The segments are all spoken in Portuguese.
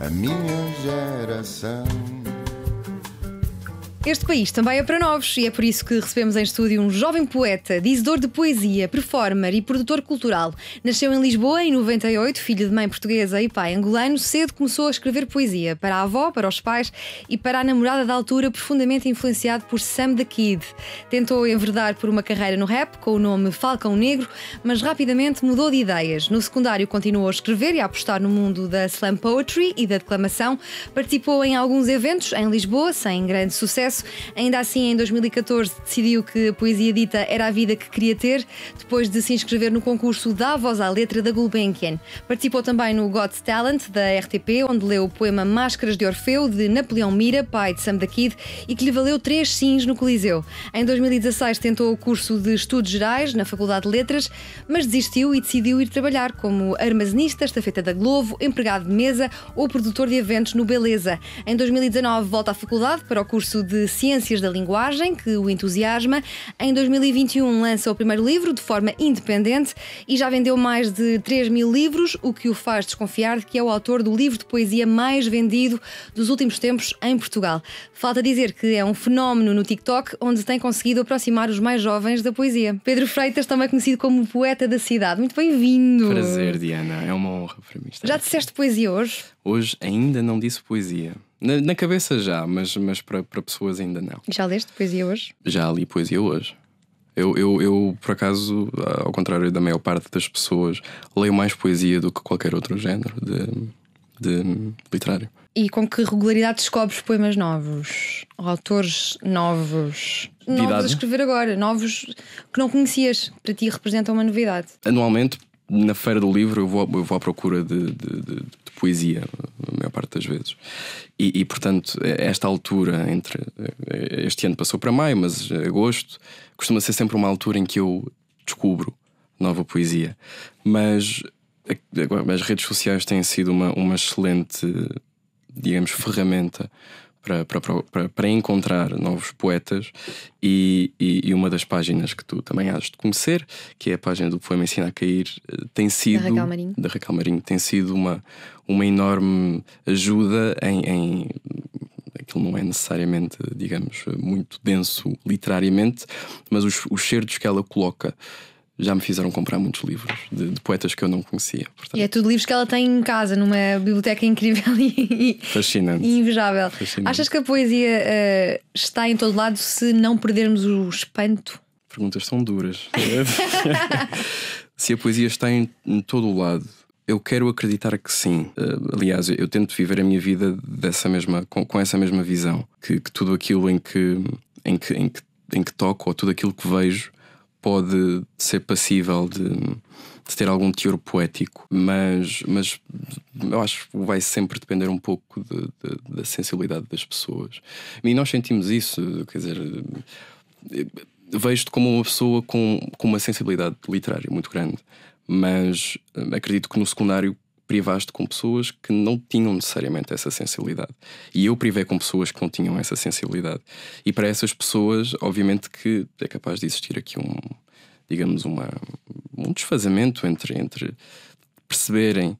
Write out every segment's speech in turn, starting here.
a minha geração. Este país também é para novos e é por isso que recebemos em estúdio um jovem poeta, dizedor de poesia, performer e produtor cultural. Nasceu em Lisboa em 98, filho de mãe portuguesa e pai angolano. Cedo começou a escrever poesia para a avó, para os pais e para a namorada da altura, profundamente influenciado por Sam the Kid. Tentou enverdar por uma carreira no rap com o nome Falcão Negro, mas rapidamente mudou de ideias. No secundário continuou a escrever e a apostar no mundo da slam poetry e da declamação. Participou em alguns eventos em Lisboa, sem grande sucesso. Ainda assim, em 2014, decidiu que a poesia dita era a vida que queria ter, depois de se inscrever no concurso Dá Voz à Letra da Gulbenkian. Participou também no Got Talent da RTP, onde leu o poema Máscaras de Orfeu, de Napoleão Mira, pai de Sam the Kid, e que lhe valeu 3 sims no Coliseu. Em 2016 tentou o curso de Estudos Gerais na Faculdade de Letras, mas desistiu e decidiu ir trabalhar como armazenista, estafeta da Globo, empregado de mesa ou produtor de eventos no Beleza. Em 2019 volta à faculdade para o curso de Ciências da Linguagem, que o entusiasma. Em 2021 lança o primeiro livro de forma independente e já vendeu mais de 3.000 livros, o que o faz desconfiar de que é o autor do livro de poesia mais vendido dos últimos tempos em Portugal. Falta dizer que é um fenómeno no TikTok, onde tem conseguido aproximar os mais jovens da poesia. Pedro Freitas, também conhecido como poeta da cidade. Muito bem-vindo! Prazer, Diana. É uma honra para mim estar Já aqui. disseste poesia hoje? Hoje ainda não disse poesia. Na cabeça já, mas para pessoas ainda não. Já leste poesia hoje? Já li poesia hoje. Eu, por acaso, ao contrário da maior parte das pessoas, leio mais poesia do que qualquer outro género de literário. E com que regularidade descobres poemas novos? Autores novos? Novos a escrever agora, novos que não conhecias, para ti representam uma novidade. Anualmente, na Feira do Livro, eu vou à procura de poesia, a maior parte das vezes. E, portanto, esta altura, este ano passou para maio, mas agosto, costuma ser sempre uma altura em que eu descubro nova poesia. Mas as redes sociais têm sido uma excelente, digamos, ferramenta para encontrar novos poetas e uma das páginas que tu também has de conhecer, que é a página do Poema Ensina a Cair, tem sido da Raquel Marinho, tem sido uma enorme ajuda em aquilo não é necessariamente, digamos, muito denso literariamente, mas os certos que ela coloca já me fizeram comprar muitos livros de poetas que eu não conhecia. Portanto, e é tudo livros que ela tem em casa, numa biblioteca incrível e fascinante. E invejável. Fascinante. Achas que a poesia está em todo lado se não perdermos o espanto? Perguntas são duras. Se a poesia está em todo o lado, eu quero acreditar que sim. Aliás, eu tento viver a minha vida com essa mesma visão, que tudo aquilo em que toco, ou tudo aquilo que vejo, pode ser passível de ter algum teor poético, mas eu acho que vai sempre depender um pouco da sensibilidade das pessoas. E nós sentimos isso, quer dizer, vejo-te como uma pessoa com uma sensibilidade literária muito grande, mas acredito que no secundário privaste com pessoas que não tinham necessariamente essa sensibilidade. E eu privei com pessoas que não tinham essa sensibilidade. E para essas pessoas, obviamente que é capaz de existir aqui um desfazamento entre perceberem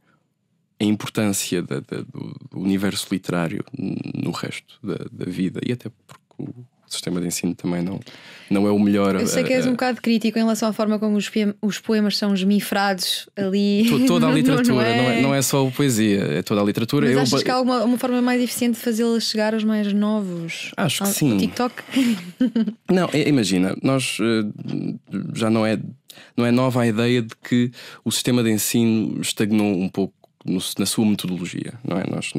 a importância do universo literário no resto da vida, e até porque o sistema de ensino também não é o melhor. Eu sei que és um bocado crítico em relação à forma como os poemas são esmifrados ali. Toda a literatura, não é só a poesia, é toda a literatura. Mas achas que há uma forma mais eficiente de fazê-la chegar aos mais novos? Acho que sim. O TikTok? Não, imagina, nós já não é nova a ideia de que o sistema de ensino estagnou um pouco na sua metodologia, não é? Nós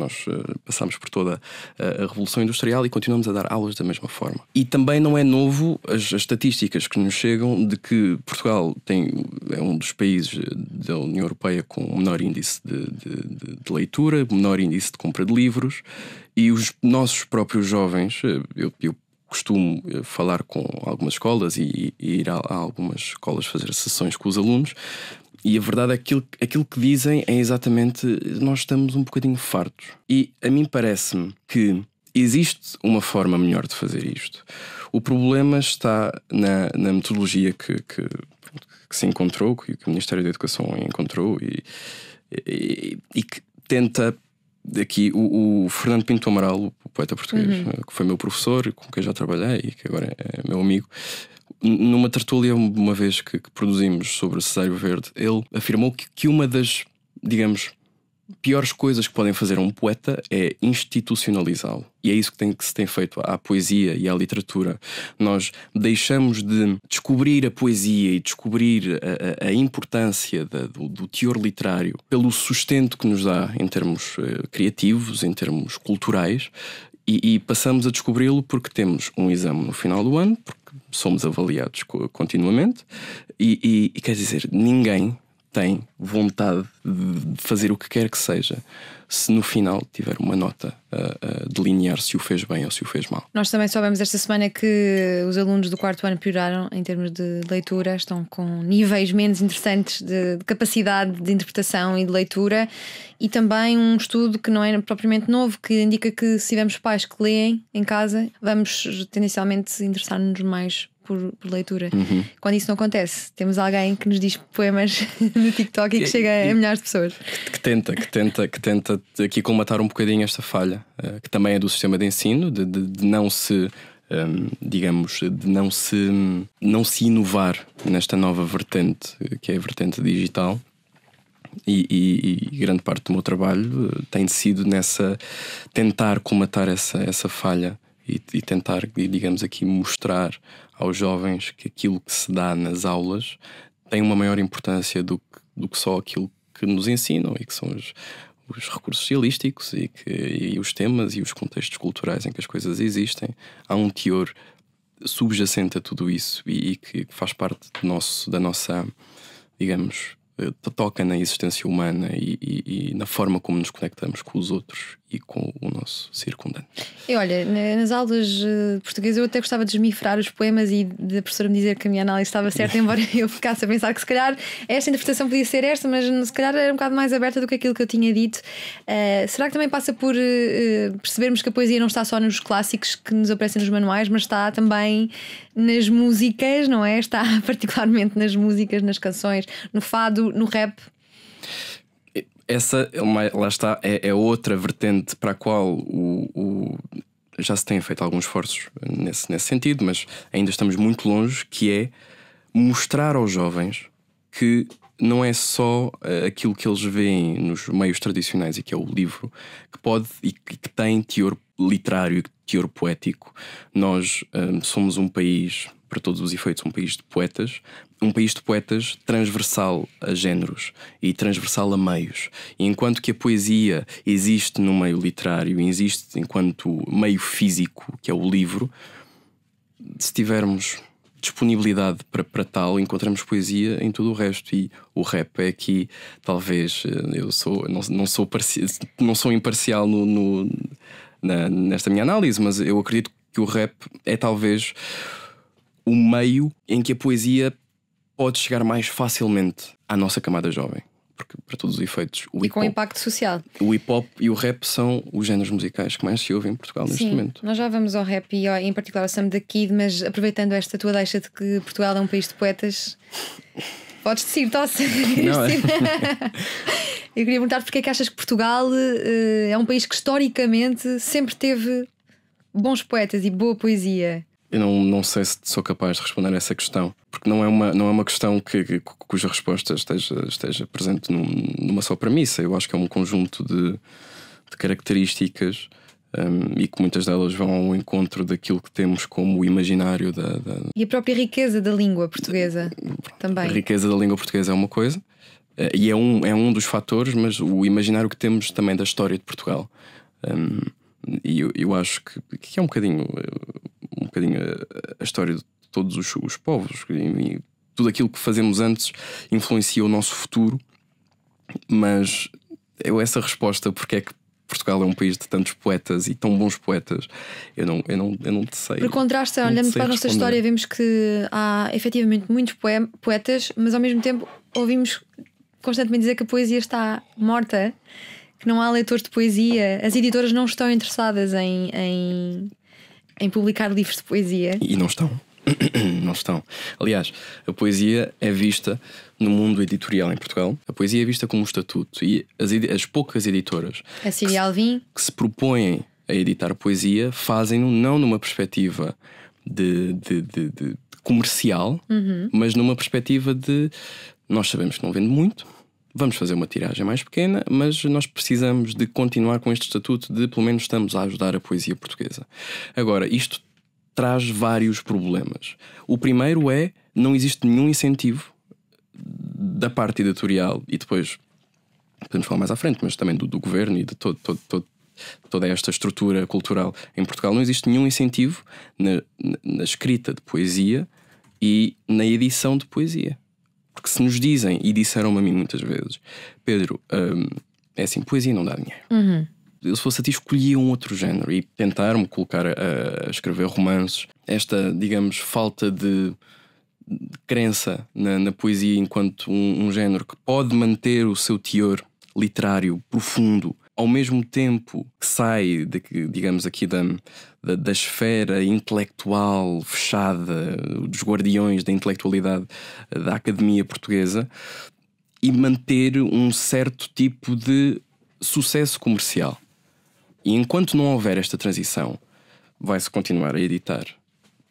passamos por toda a Revolução Industrial e continuamos a dar aulas da mesma forma. E também não é novo as estatísticas que nos chegam de que Portugal é um dos países da União Europeia com o menor índice de leitura, menor índice de compra de livros, e os nossos próprios jovens, eu costumo falar com algumas escolas e ir a algumas escolas fazer sessões com os alunos. E a verdade é que aquilo que dizem é exatamente: nós estamos um bocadinho fartos. E a mim parece-me que existe uma forma melhor de fazer isto. O problema está na metodologia que se encontrou, que o Ministério da Educação encontrou e que tenta aqui o Fernando Pinto Amaral, o poeta português, que foi meu professor, com quem já trabalhei e que agora é meu amigo, numa tertúlia uma vez que produzimos sobre Cesário Verde, ele afirmou que uma das, digamos, piores coisas que podem fazer a um poeta é institucionalizá-lo. E é isso que se tem feito à poesia e à literatura. Nós deixamos de descobrir a poesia e descobrir a importância do teor literário pelo sustento que nos dá em termos criativos, em termos culturais, e passamos a descobri-lo porque temos um exame no final do ano, porque somos avaliados continuamente, e quer dizer, ninguém tem vontade de fazer o que quer que seja se no final tiver uma nota a delinear se o fez bem ou se o fez mal. Nós também soubemos esta semana que os alunos do 4º ano pioraram em termos de leitura, estão com níveis menos interessantes de capacidade de interpretação e de leitura, e também um estudo que não é propriamente novo, que indica que se tivermos pais que leem em casa, vamos tendencialmente interessar-nos mais por leitura. Quando isso não acontece, temos alguém que nos diz poemas no TikTok e que chega a milhares de pessoas. Que tenta aqui colmatar um bocadinho esta falha, que também é do sistema de ensino, de não se, digamos, de não se inovar nesta nova vertente, que é a vertente digital. E grande parte do meu trabalho tem sido nessa tentar colmatar essa falha e tentar, digamos aqui, mostrar aos jovens que aquilo que se dá nas aulas tem uma maior importância do que só aquilo que nos ensinam, e que são os recursos estilísticos e os temas e os contextos culturais em que as coisas existem. Há um teor subjacente a tudo isso e que faz parte da nossa, digamos, toca na existência humana e na forma como nos conectamos com os outros e com o nosso circundante. E olha, nas aulas de português eu até gostava de desmifrar os poemas e da professora me dizer que a minha análise estava certa, embora eu ficasse a pensar que se calhar esta interpretação podia ser esta, mas se calhar era um bocado mais aberta do que aquilo que eu tinha dito. Será que também passa por percebermos que a poesia não está só nos clássicos que nos aparecem nos manuais, mas está também nas músicas, não é? Está particularmente nas músicas, nas canções, no fado, no rap? Essa, lá está, é outra vertente para a qual já se têm feito alguns esforços nesse sentido, mas ainda estamos muito longe, que é mostrar aos jovens que não é só aquilo que eles veem nos meios tradicionais, e que é o livro, que pode e que tem teor literário e teor poético. Nós somos um país, para todos os efeitos, um país de poetas transversal a géneros e transversal a meios. E enquanto que a poesia existe no meio literário, existe enquanto meio físico, que é o livro, se tivermos disponibilidade para tal, encontramos poesia em tudo o resto. E o rap é aqui, talvez, não sou imparcial nesta minha análise, mas eu acredito que o rap é talvez o meio em que a poesia pode chegar mais facilmente à nossa camada jovem, porque para todos os efeitos e com impacto social. O hip hop e o rap são os géneros musicais que mais se ouvem em Portugal neste momento. Nós já vamos ao rap e em particular ao Sam da Kid, mas aproveitando esta tua deixa de que Portugal é um país de poetas, podes decidir, tosse. Não, Eu queria perguntar porque é que achas que Portugal é um país que historicamente sempre teve bons poetas e boa poesia. Eu não sei se sou capaz de responder a essa questão, porque não é uma questão cuja resposta esteja presente numa só premissa. Eu acho que é um conjunto de características e que muitas delas vão ao encontro daquilo que temos como o imaginário E a própria riqueza da língua portuguesa também. A riqueza da língua portuguesa é uma coisa, e é um dos fatores, mas o imaginário que temos também da história de Portugal. E eu acho que é um bocadinho a história de todos os povos, e tudo aquilo que fazemos antes influencia o nosso futuro. Mas essa resposta, porque é que Portugal é um país de tantos poetas e tão bons poetas, eu não te sei. Por contraste, olhando para a nossa história, vemos que há efetivamente muitos poetas, mas ao mesmo tempo ouvimos constantemente dizer que a poesia está morta, que não há leitores de poesia, as editoras não estão interessadas em publicar livros de poesia. E não estão. Não estão. Aliás, a poesia é vista no mundo editorial em Portugal. A poesia é vista como um estatuto. E as poucas editoras A Cília Alvim que se propõem a editar poesia fazem-no não numa perspectiva de comercial, mas numa perspectiva de nós sabemos que não vende muito, vamos fazer uma tiragem mais pequena, mas nós precisamos de continuar com este estatuto de pelo menos estamos a ajudar a poesia portuguesa. Agora, isto traz vários problemas. O primeiro é, não existe nenhum incentivo da parte editorial e depois podemos falar mais à frente, mas também do governo e de toda esta estrutura cultural em Portugal. Não existe nenhum incentivo na escrita de poesia e na edição de poesia. Porque se nos dizem, e disseram-me a mim muitas vezes, Pedro, é assim, poesia não dá dinheiro. Eu, se fosse a ti, escolhia um outro género e tentar-me colocar a escrever romances. Esta, digamos, falta de crença na poesia enquanto um género que pode manter o seu teor literário profundo, ao mesmo tempo que sai, digamos aqui, da esfera intelectual fechada, dos guardiões da intelectualidade da academia portuguesa, e manter um certo tipo de sucesso comercial. E enquanto não houver esta transição, vai-se continuar a editar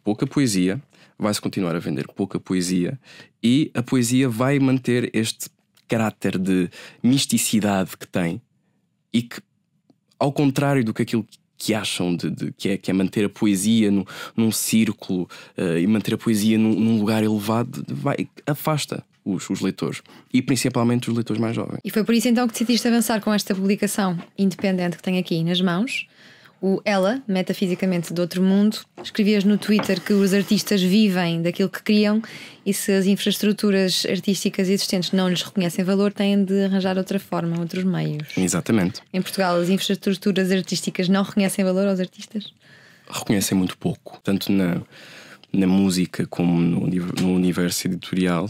pouca poesia, vai-se continuar a vender pouca poesia, e a poesia vai manter este caráter de misticidade que tem, e que, ao contrário do que aquilo que acham que é manter a poesia num círculo e manter a poesia num lugar elevado, afasta os leitores, e principalmente os leitores mais jovens. E foi por isso então que decidiste avançar com esta publicação independente que tenho aqui nas mãos, o Ela, Metafisicamente de Outro Mundo. Escrevias no Twitter que os artistas vivem daquilo que criam, e se as infraestruturas artísticas existentes não lhes reconhecem valor, têm de arranjar outra forma, outros meios. Exatamente. Em Portugal, as infraestruturas artísticas não reconhecem valor aos artistas? Reconhecem muito pouco, tanto na música como no universo editorial.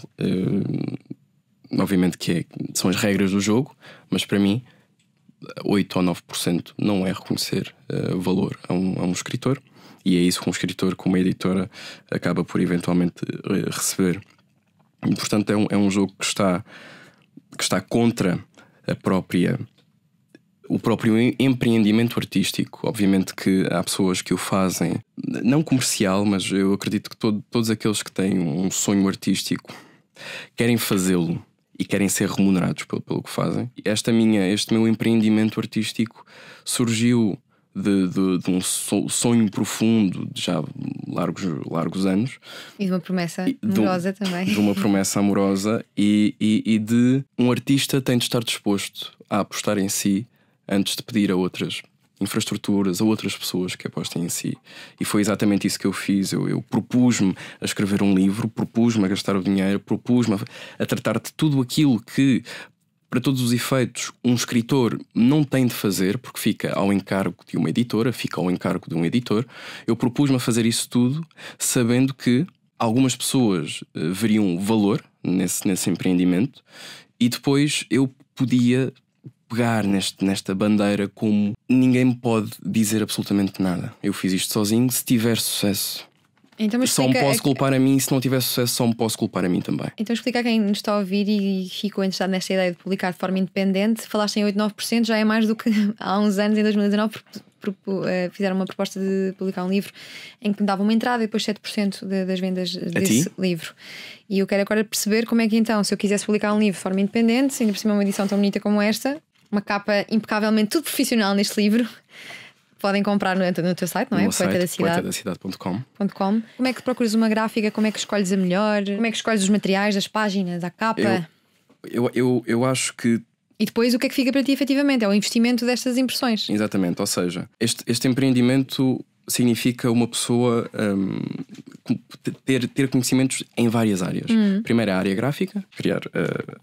Obviamente que são as regras do jogo, mas para mim 8 ou 9% não é reconhecer valor a um escritor, e é isso que um escritor, como uma editora, acaba por eventualmente receber. E, portanto, é um jogo que está contra o próprio empreendimento artístico. Obviamente que há pessoas que o fazem, não comercial, mas eu acredito que todos aqueles que têm um sonho artístico querem fazê-lo e querem ser remunerados pelo que fazem. Este meu empreendimento artístico surgiu de um sonho profundo de já largos anos. E de uma promessa amorosa também. De uma promessa amorosa e de um artista tem de estar disposto a apostar em si antes de pedir a outras infraestruturas, a outras pessoas que apostem em si. E foi exatamente isso que eu fiz. Eu propus-me a escrever um livro, propus-me a gastar o dinheiro, propus-me a tratar de tudo aquilo que, para todos os efeitos, um escritor não tem de fazer, porque fica ao encargo de uma editora, fica ao encargo de um editor. Eu propus-me a fazer isso tudo, sabendo que algumas pessoas veriam valor nesse empreendimento, e depois eu podia pegar nesta bandeira como ninguém me pode dizer absolutamente nada. Eu fiz isto sozinho. Se tiver sucesso, então, só me posso culpar a mim. Se não tiver sucesso, só me posso culpar a mim também. Então explica a quem nos está a ouvir e ficou interessado nesta ideia de publicar de forma independente. Falaste em 8, 9%, já é mais do que há uns anos, em 2019 fizeram uma proposta de publicar um livro em que me dava uma entrada e depois 7% das vendas desse livro. E eu quero agora perceber como é que então, se eu quisesse publicar um livro de forma independente, ainda por cima uma edição tão bonita como esta, uma capa impecavelmente tudo profissional neste livro, podem comprar no teu site, não é? poetadacidade.com. Como é que procuras uma gráfica? Como é que escolhes a melhor? Como é que escolhes os materiais, as páginas, a capa? Eu acho que... E depois o que é que fica para ti efetivamente? É o investimento destas impressões. Exatamente, ou seja, este empreendimento significa uma pessoa ter conhecimentos em várias áreas. Primeiro, a área gráfica, criar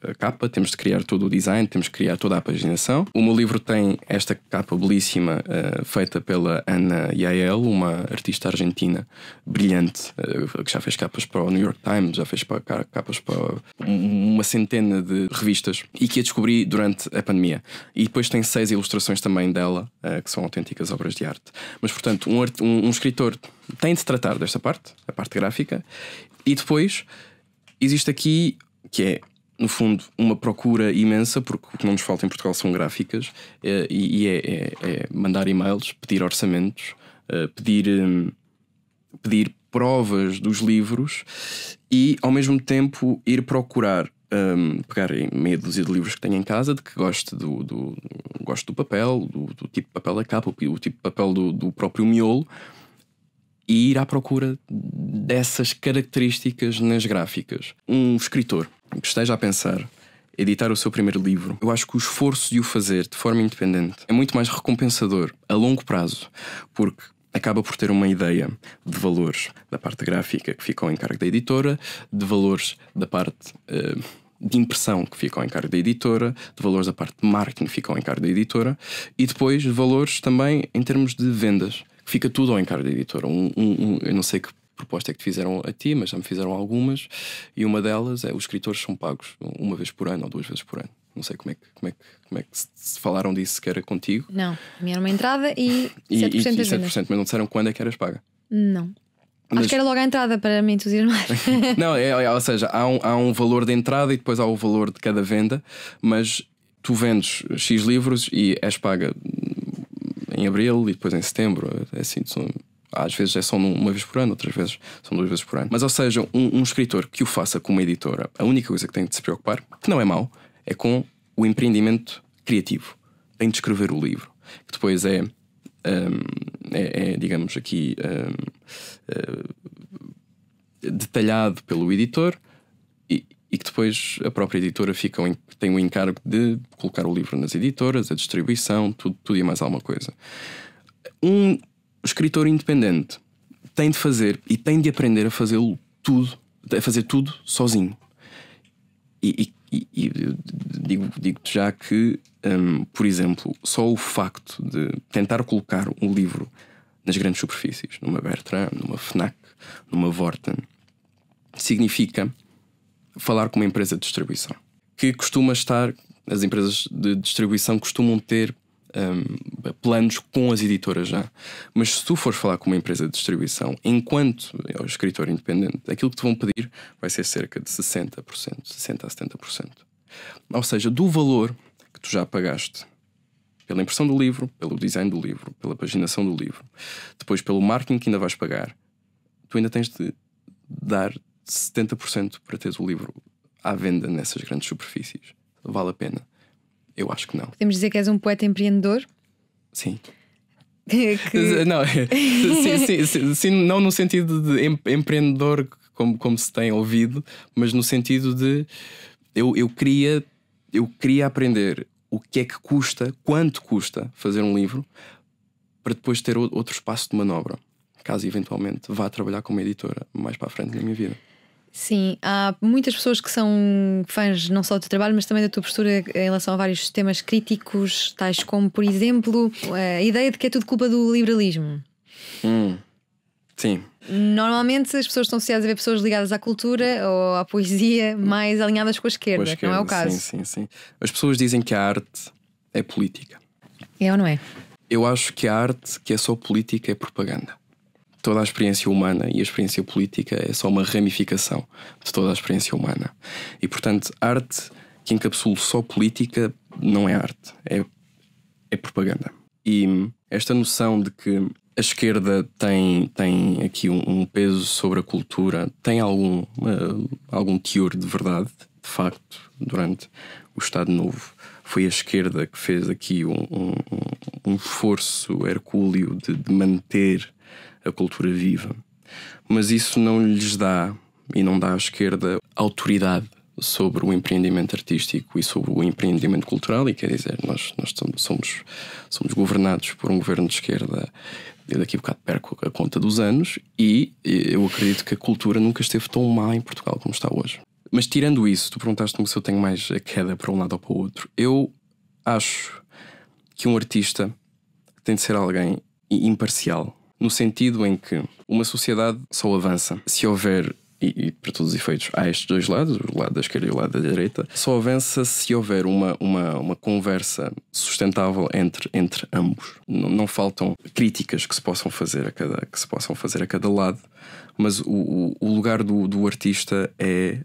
a capa, temos de criar todo o design, temos de criar toda a paginação. O meu livro tem esta capa belíssima, feita pela Ana Yael, uma artista argentina brilhante, que já fez capas para o New York Times, já fez capas para uma centena de revistas, e que a descobri durante a pandemia. E depois tem 6 ilustrações também dela, que são autênticas obras de arte. Mas, portanto, um escritor tem de tratar desta parte, a parte gráfica, e depois existe aqui, que é, no fundo, uma procura imensa, porque o que não nos falta em Portugal são gráficas, e é mandar e-mails, pedir orçamentos, pedir provas dos livros e, ao mesmo tempo, ir procurar. Pegar em meia dúzia de livros que tenho em casa, de que gosto do papel, do tipo de papel da capa, o tipo de papel do próprio miolo, e ir à procura dessas características nas gráficas. Um escritor que esteja a pensar editar o seu primeiro livro, eu acho que o esforço de o fazer de forma independente é muito mais recompensador a longo prazo, porque acaba por ter uma ideia de valores da parte gráfica que ficam em encargo da editora, de valores da parte de impressão que ficam em encargo da editora, de valores da parte de marketing que ficam em encargo da editora, e depois de valores também em termos de vendas, que fica tudo ao encargo da editora. Eu não sei que proposta é que te fizeram a ti, mas já me fizeram algumas, e uma delas é: os escritores são pagos uma vez por ano ou 2 vezes por ano. Não sei como é que se falaram disso, que era contigo. Não, a minha era uma entrada e 7% das vendas. 7%, mas não disseram quando é que eras paga. Não. Acho que era logo a entrada para me entusiasmar. Não, ou seja, há um valor de entrada e depois há o valor de cada venda, mas tu vendes X livros e és paga em abril e depois em setembro. É assim, às vezes é só uma vez por ano, outras vezes são 2 vezes por ano. Mas, ou seja, um escritor que o faça com uma editora, a única coisa que tem de se preocupar, que não é mau, é com o empreendimento criativo. Tem de escrever o livro, que depois é digamos aqui, detalhado pelo editor, e que depois a própria editora tem o encargo de colocar o livro nas editoras, a distribuição, tudo e mais alguma coisa. Um escritor independente tem de fazer e tem de aprender a fazer tudo sozinho. E digo-te já que, por exemplo, só o facto de tentar colocar um livro nas grandes superfícies, numa Bertrand, numa Fnac, numa Vorten, significa falar com uma empresa de distribuição, que costuma estar, as empresas de distribuição costumam ter planos com as editoras já. Mas se tu fores falar com uma empresa de distribuição, enquanto é o escritor independente, aquilo que te vão pedir vai ser cerca de 60%, 60% a 70%. Ou seja, do valor que tu já pagaste pela impressão do livro, pelo design do livro, pela paginação do livro, depois pelo marketing que ainda vais pagar, tu ainda tens de dar 70% para teres o livro à venda nessas grandes superfícies. Vale a pena? Eu acho que não. Podemos dizer que és um poeta empreendedor? Sim. Não, sim, não no sentido de empreendedor como se tem ouvido, mas no sentido de eu queria aprender o que é que custa, quanto custa fazer um livro, para depois ter outro espaço de manobra, caso eventualmente vá trabalhar como editora mais para a frente na minha vida. Sim, há muitas pessoas que são fãs não só do teu trabalho, mas também da tua postura em relação a vários temas críticos, tais como, por exemplo, a ideia de que é tudo culpa do liberalismo. Sim. Normalmente as pessoas estão associadas a ver pessoas ligadas à cultura ou à poesia mais alinhadas com a esquerda, não é o caso? Sim. As pessoas dizem que a arte é política. É ou não é? Eu acho que a arte que é só política é propaganda. Toda a experiência humana e a experiência política é só uma ramificação de toda a experiência humana. E, portanto, arte que encapsula só política não é arte, é propaganda. E esta noção de que a esquerda tem aqui um peso sobre a cultura tem algum teor de verdade. De facto, durante o Estado Novo foi a esquerda que fez aqui um esforço hercúleo de manter a cultura viva, mas isso não lhes dá e não dá à esquerda autoridade sobre o empreendimento artístico e sobre o empreendimento cultural. E quer dizer, nós somos governados por um governo de esquerda. Eu daqui a bocado perco a conta dos anos, e eu acredito que a cultura nunca esteve tão má em Portugal como está hoje. Mas tirando isso, tu perguntaste-me se eu tenho mais a queda para um lado ou para o outro. Eu acho que um artista tem de ser alguém imparcial, no sentido em que uma sociedade só avança se houver e para todos os efeitos há estes dois lados, o lado da esquerda e o lado da direita, só avança se houver uma conversa sustentável entre ambos. Não faltam críticas que se possam fazer a cada lado, mas o lugar do artista é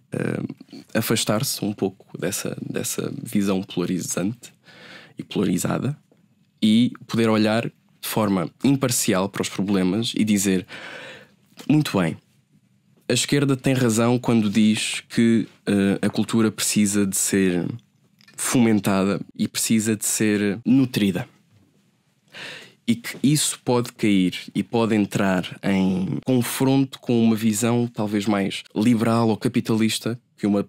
afastar-se um pouco dessa visão polarizante e polarizada e poder olhar de forma imparcial para os problemas e dizer: muito bem, a esquerda tem razão quando diz que a cultura precisa de ser fomentada e precisa de ser nutrida, e que isso pode cair e pode entrar em confronto com uma visão talvez mais liberal ou capitalista que uma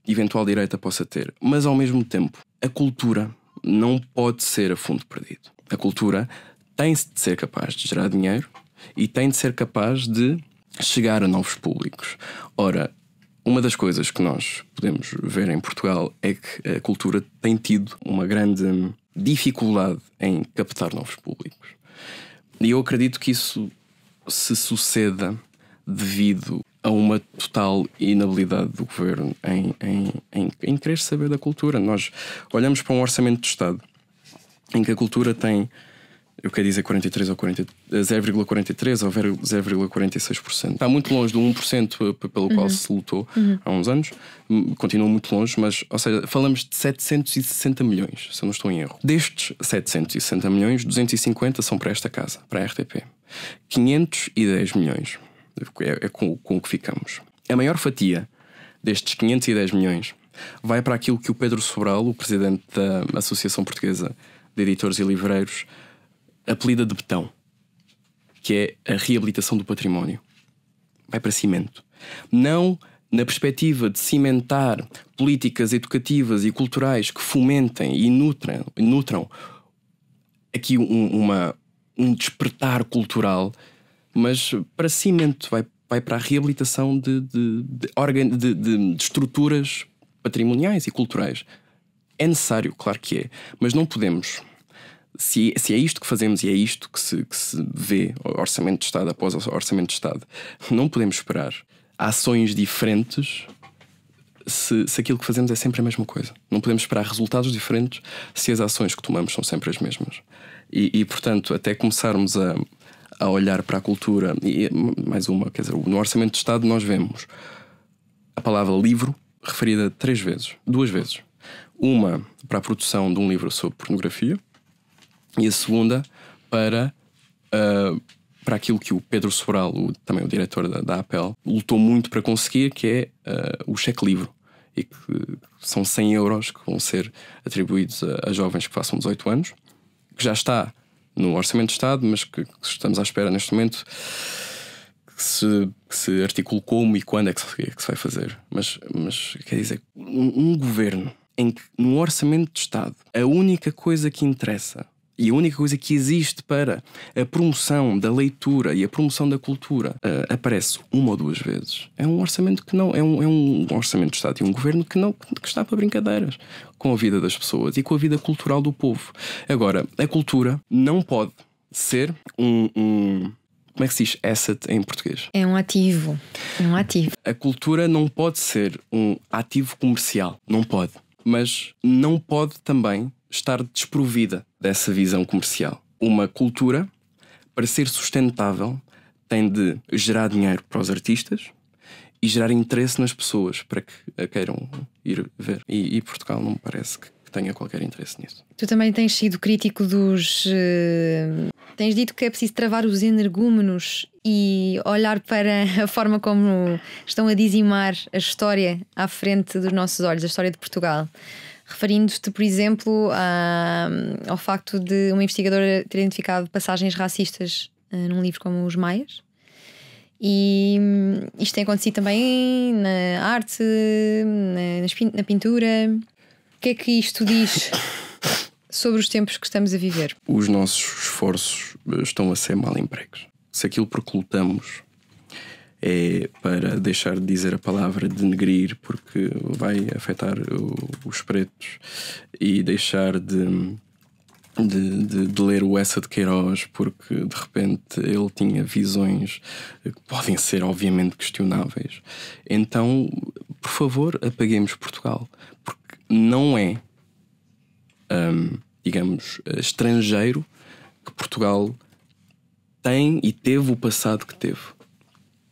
eventual direita possa ter. Mas ao mesmo tempo, a cultura não pode ser a fundo perdido. A cultura tem de ser capaz de gerar dinheiro e tem de ser capaz de chegar a novos públicos. Ora, uma das coisas que nós podemos ver em Portugal é que a cultura tem tido uma grande dificuldade em captar novos públicos. E eu acredito que isso se suceda devido a uma total inabilidade do governo em querer saber da cultura. Nós olhamos para um orçamento de Estado em que a cultura tem, eu quero dizer 43 ou 0,43 ou 0,46%. Está muito longe do 1% pelo qual se lutou há uns anos. Continua muito longe, mas, ou seja, falamos de 760 milhões, se eu não estou em erro. Destes 760 milhões, 250 são para esta casa, para a RTP. 510 milhões é com o que ficamos. A maior fatia destes 510 milhões vai para aquilo que o Pedro Sobral, o presidente da Associação Portuguesa de Editores e Livreiros, apelida de betão, que é a reabilitação do património. Vai para cimento. Não na perspectiva de cimentar políticas educativas e culturais que fomentem e nutram aqui um despertar cultural, mas para cimento, vai para a reabilitação de estruturas patrimoniais e culturais. É necessário, claro que é, mas não podemos. Se é isto que fazemos e é isto que se vê orçamento de Estado após orçamento de Estado, não podemos esperar ações diferentes se aquilo que fazemos é sempre a mesma coisa. Não podemos esperar resultados diferentes se as ações que tomamos são sempre as mesmas. E portanto, até começarmos a olhar para a cultura, e mais uma, quer dizer, no orçamento de Estado nós vemos a palavra livro referida 2 vezes. Uma para a produção de um livro sobre pornografia, e a segunda para aquilo que o Pedro Sobral, também o diretor da APEL, lutou muito para conseguir, que é o cheque livre, e que são 100 euros que vão ser atribuídos a jovens que façam 18 anos, que já está no Orçamento de Estado, mas que estamos à espera neste momento que se articule como e quando é que se vai fazer. Mas quer dizer, um governo em que no Orçamento de Estado a única coisa que interessa e a única coisa que existe para a promoção da leitura e a promoção da cultura aparece 1 ou 2 vezes. É um orçamento que não é um orçamento de Estado e um governo que está para brincadeiras com a vida das pessoas e com a vida cultural do povo. Agora, a cultura não pode ser como é que se diz asset em português? É um ativo. A cultura não pode ser um ativo comercial. Não pode. Mas não pode também estar desprovida dessa visão comercial. Uma cultura, para ser sustentável, tem de gerar dinheiro para os artistas e gerar interesse nas pessoas para que a queiram ir ver. E Portugal não me parece que tenha qualquer interesse nisso. Tu também tens sido crítico tens dito que é preciso travar os energúmenos e olhar para a forma como estão a dizimar a história à frente dos nossos olhos, a história de Portugal. Referindo-te, por exemplo, ao facto de uma investigadora ter identificado passagens racistas num livro como Os Maias. E isto tem acontecido também na arte, na pintura. O que é que isto diz sobre os tempos que estamos a viver? Os nossos esforços estão a ser mal empregos. Se aquilo por que lutamos é para deixar de dizer a palavra denegrir porque vai afetar os pretos, e deixar de de ler o Essa de Queiroz, porque de repente ele tinha visões que podem ser obviamente questionáveis. Então, por favor, apaguemos Portugal, porque não é, digamos, estrangeiro que Portugal tem e teve o passado que teve.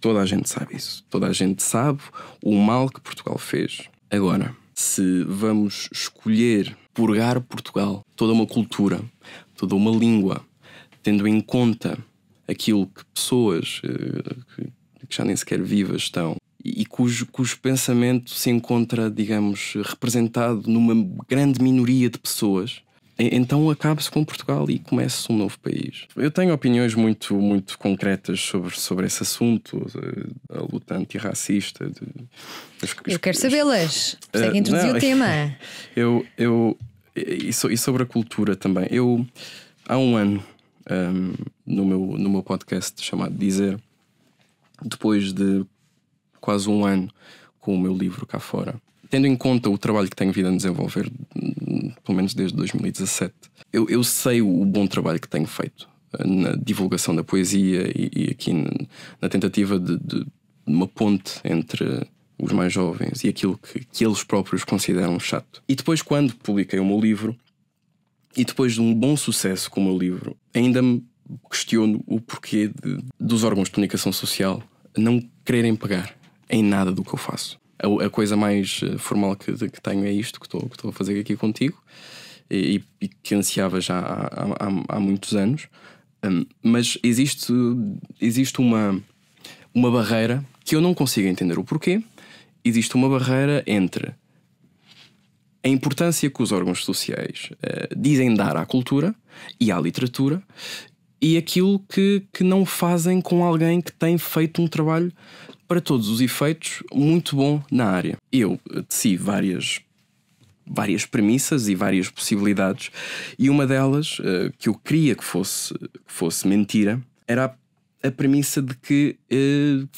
Toda a gente sabe isso. Toda a gente sabe o mal que Portugal fez. Agora, se vamos escolher purgar Portugal, toda uma cultura, toda uma língua, tendo em conta aquilo que pessoas que já nem sequer vivas estão e cujo pensamento se encontra, digamos, representado numa grande minoria de pessoas, então acaba-se com Portugal e começa um novo país. Eu tenho opiniões muito, muito concretas sobre esse assunto, a luta antirracista. Eu quero sabê-las. Segue introduzir o tema. E sobre a cultura também. Eu, há um ano, no meu podcast chamado Dizer, depois de quase um ano com o meu livro cá fora, tendo em conta o trabalho que tenho vindo a desenvolver, pelo menos desde 2017, eu sei o bom trabalho que tenho feito na divulgação da poesia e aqui na tentativa de uma ponte entre os mais jovens e aquilo que eles próprios consideram chato. E depois, quando publiquei o meu livro, e depois de um bom sucesso com o meu livro, ainda me questiono o porquê dos órgãos de comunicação social não quererem pegar em nada do que eu faço. A coisa mais formal que tenho é isto que estou a fazer aqui contigo e que ansiava já há muitos anos. Mas existe uma barreira que eu não consigo entender o porquê. Existe uma barreira entre a importância que os órgãos sociais dizem dar à cultura e à literatura e aquilo que não fazem com alguém que tem feito um trabalho, para todos os efeitos, muito bom na área. Eu teci várias premissas e várias possibilidades, e uma delas, que eu queria que fosse mentira, era a premissa de que,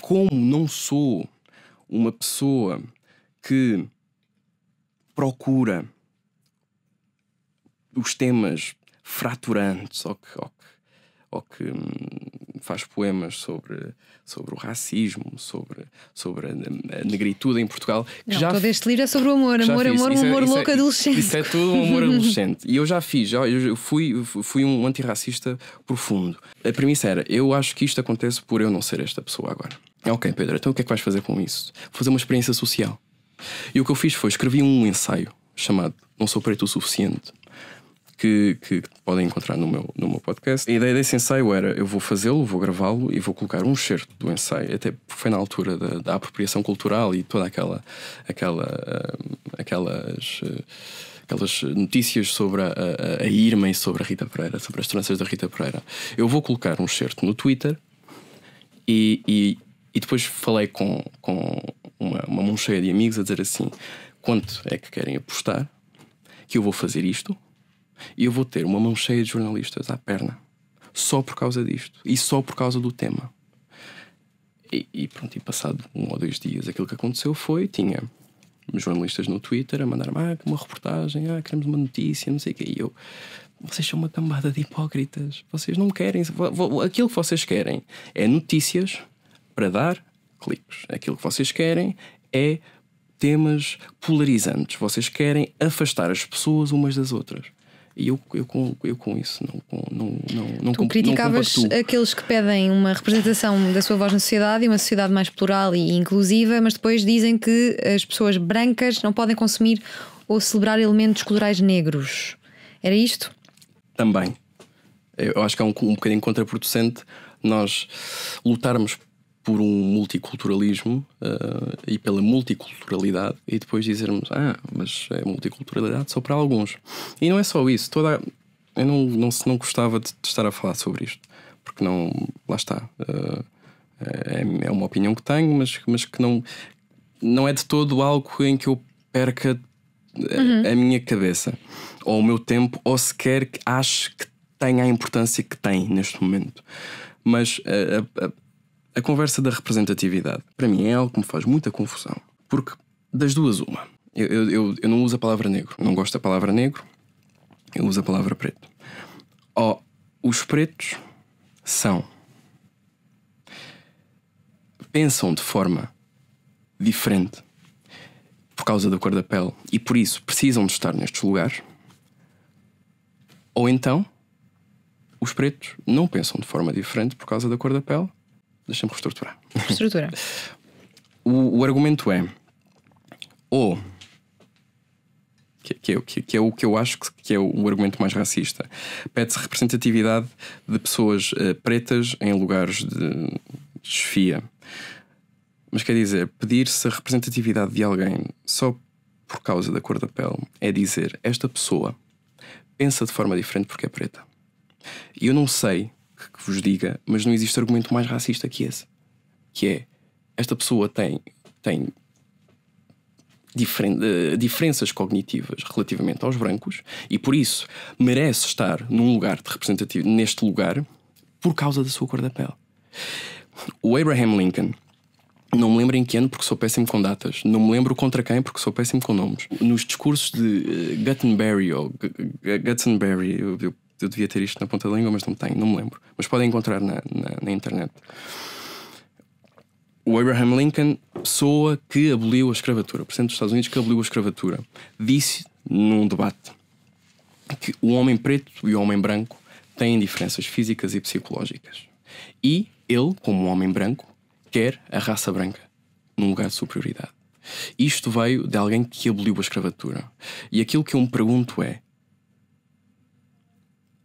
como não sou uma pessoa que procura os temas fraturantes ou que faz poemas sobre o racismo, sobre a negritude em Portugal. Todo este livro é sobre o amor, um amor louco adolescente. Isso é tudo um amor adolescente. E eu já fiz, eu fui um antirracista profundo. A premissa era, eu acho que isto acontece por eu não ser esta pessoa agora. Ok, Pedro, então o que é que vais fazer com isso? Vou fazer uma experiência social. E o que eu fiz foi, escrevi um ensaio chamado Não Sou Preto o Suficiente, que podem encontrar no meu podcast. A ideia desse ensaio era, eu vou fazê-lo, vou gravá-lo e vou colocar um excerto do ensaio, até porque foi na altura da apropriação cultural e toda aquelas notícias sobre a Irma e sobre a Rita Pereira, sobre as tranças da Rita Pereira. Eu vou colocar um excerto no Twitter e depois falei com uma mão cheia de amigos a dizer assim, quanto é que querem apostar que eu vou fazer isto? E eu vou ter uma mão cheia de jornalistas à perna, só por causa disto e só por causa do tema. E pronto, e passado 1 ou 2 dias, aquilo que aconteceu foi, tinha jornalistas no Twitter a mandar-me uma reportagem, queremos uma notícia, não sei o quê. E eu, vocês são uma cambada de hipócritas, vocês não querem, aquilo que vocês querem é notícias para dar cliques, aquilo que vocês querem é temas polarizantes, vocês querem afastar as pessoas umas das outras. E eu com isso não Tu criticavas aqueles que pedem uma representação da sua voz na sociedade e uma sociedade mais plural e inclusiva, mas depois dizem que as pessoas brancas não podem consumir ou celebrar elementos culturais negros. Era isto? Também. Eu acho que é um bocadinho contraproducente nós lutarmos por um multiculturalismo e pela multiculturalidade e depois dizermos, mas é multiculturalidade só para alguns. E não é só isso. Eu não gostava de estar a falar sobre isto, porque não, lá está. É uma opinião que tenho, mas que não é de todo algo em que eu perca a minha cabeça ou o meu tempo, ou sequer que ache que tenha a importância que tem neste momento. Mas a conversa da representatividade, para mim, é algo que me faz muita confusão. Porque, das duas, uma. Eu não uso a palavra negro. Eu não gosto da palavra negro. Eu uso a palavra preto. Os pretos pensam de forma diferente por causa da cor da pele e por isso precisam de estar nestes lugares. Ou então os pretos não pensam de forma diferente por causa da cor da pele. Deixa-me reestruturar. Estrutura. O argumento é ou que é o que eu acho que é o argumento mais racista. Pede-se representatividade de pessoas pretas em lugares de chefia. Mas quer dizer, pedir-se a representatividade de alguém só por causa da cor da pele é dizer, esta pessoa pensa de forma diferente porque é preta. E eu não sei que vos diga, mas não existe argumento mais racista que esse. Que é, esta pessoa tem diferenças cognitivas relativamente aos brancos e por isso merece estar num lugar de representativo, neste lugar, por causa da sua cor da pele. O Abraham Lincoln, não me lembro em que ano porque sou péssimo com datas, não me lembro contra quem porque sou péssimo com nomes. Nos discursos de Gutenberry ou Gutenberry, eu devia ter isto na ponta da língua, mas não tenho, não me lembro. Mas podem encontrar na internet. O Abraham Lincoln, pessoa que aboliu a escravatura, presidente dos Estados Unidos que aboliu a escravatura, disse num debate que o homem preto e o homem branco têm diferenças físicas e psicológicas. E ele, como um homem branco, quer a raça branca num lugar de superioridade. Isto veio de alguém que aboliu a escravatura. E aquilo que eu me pergunto é: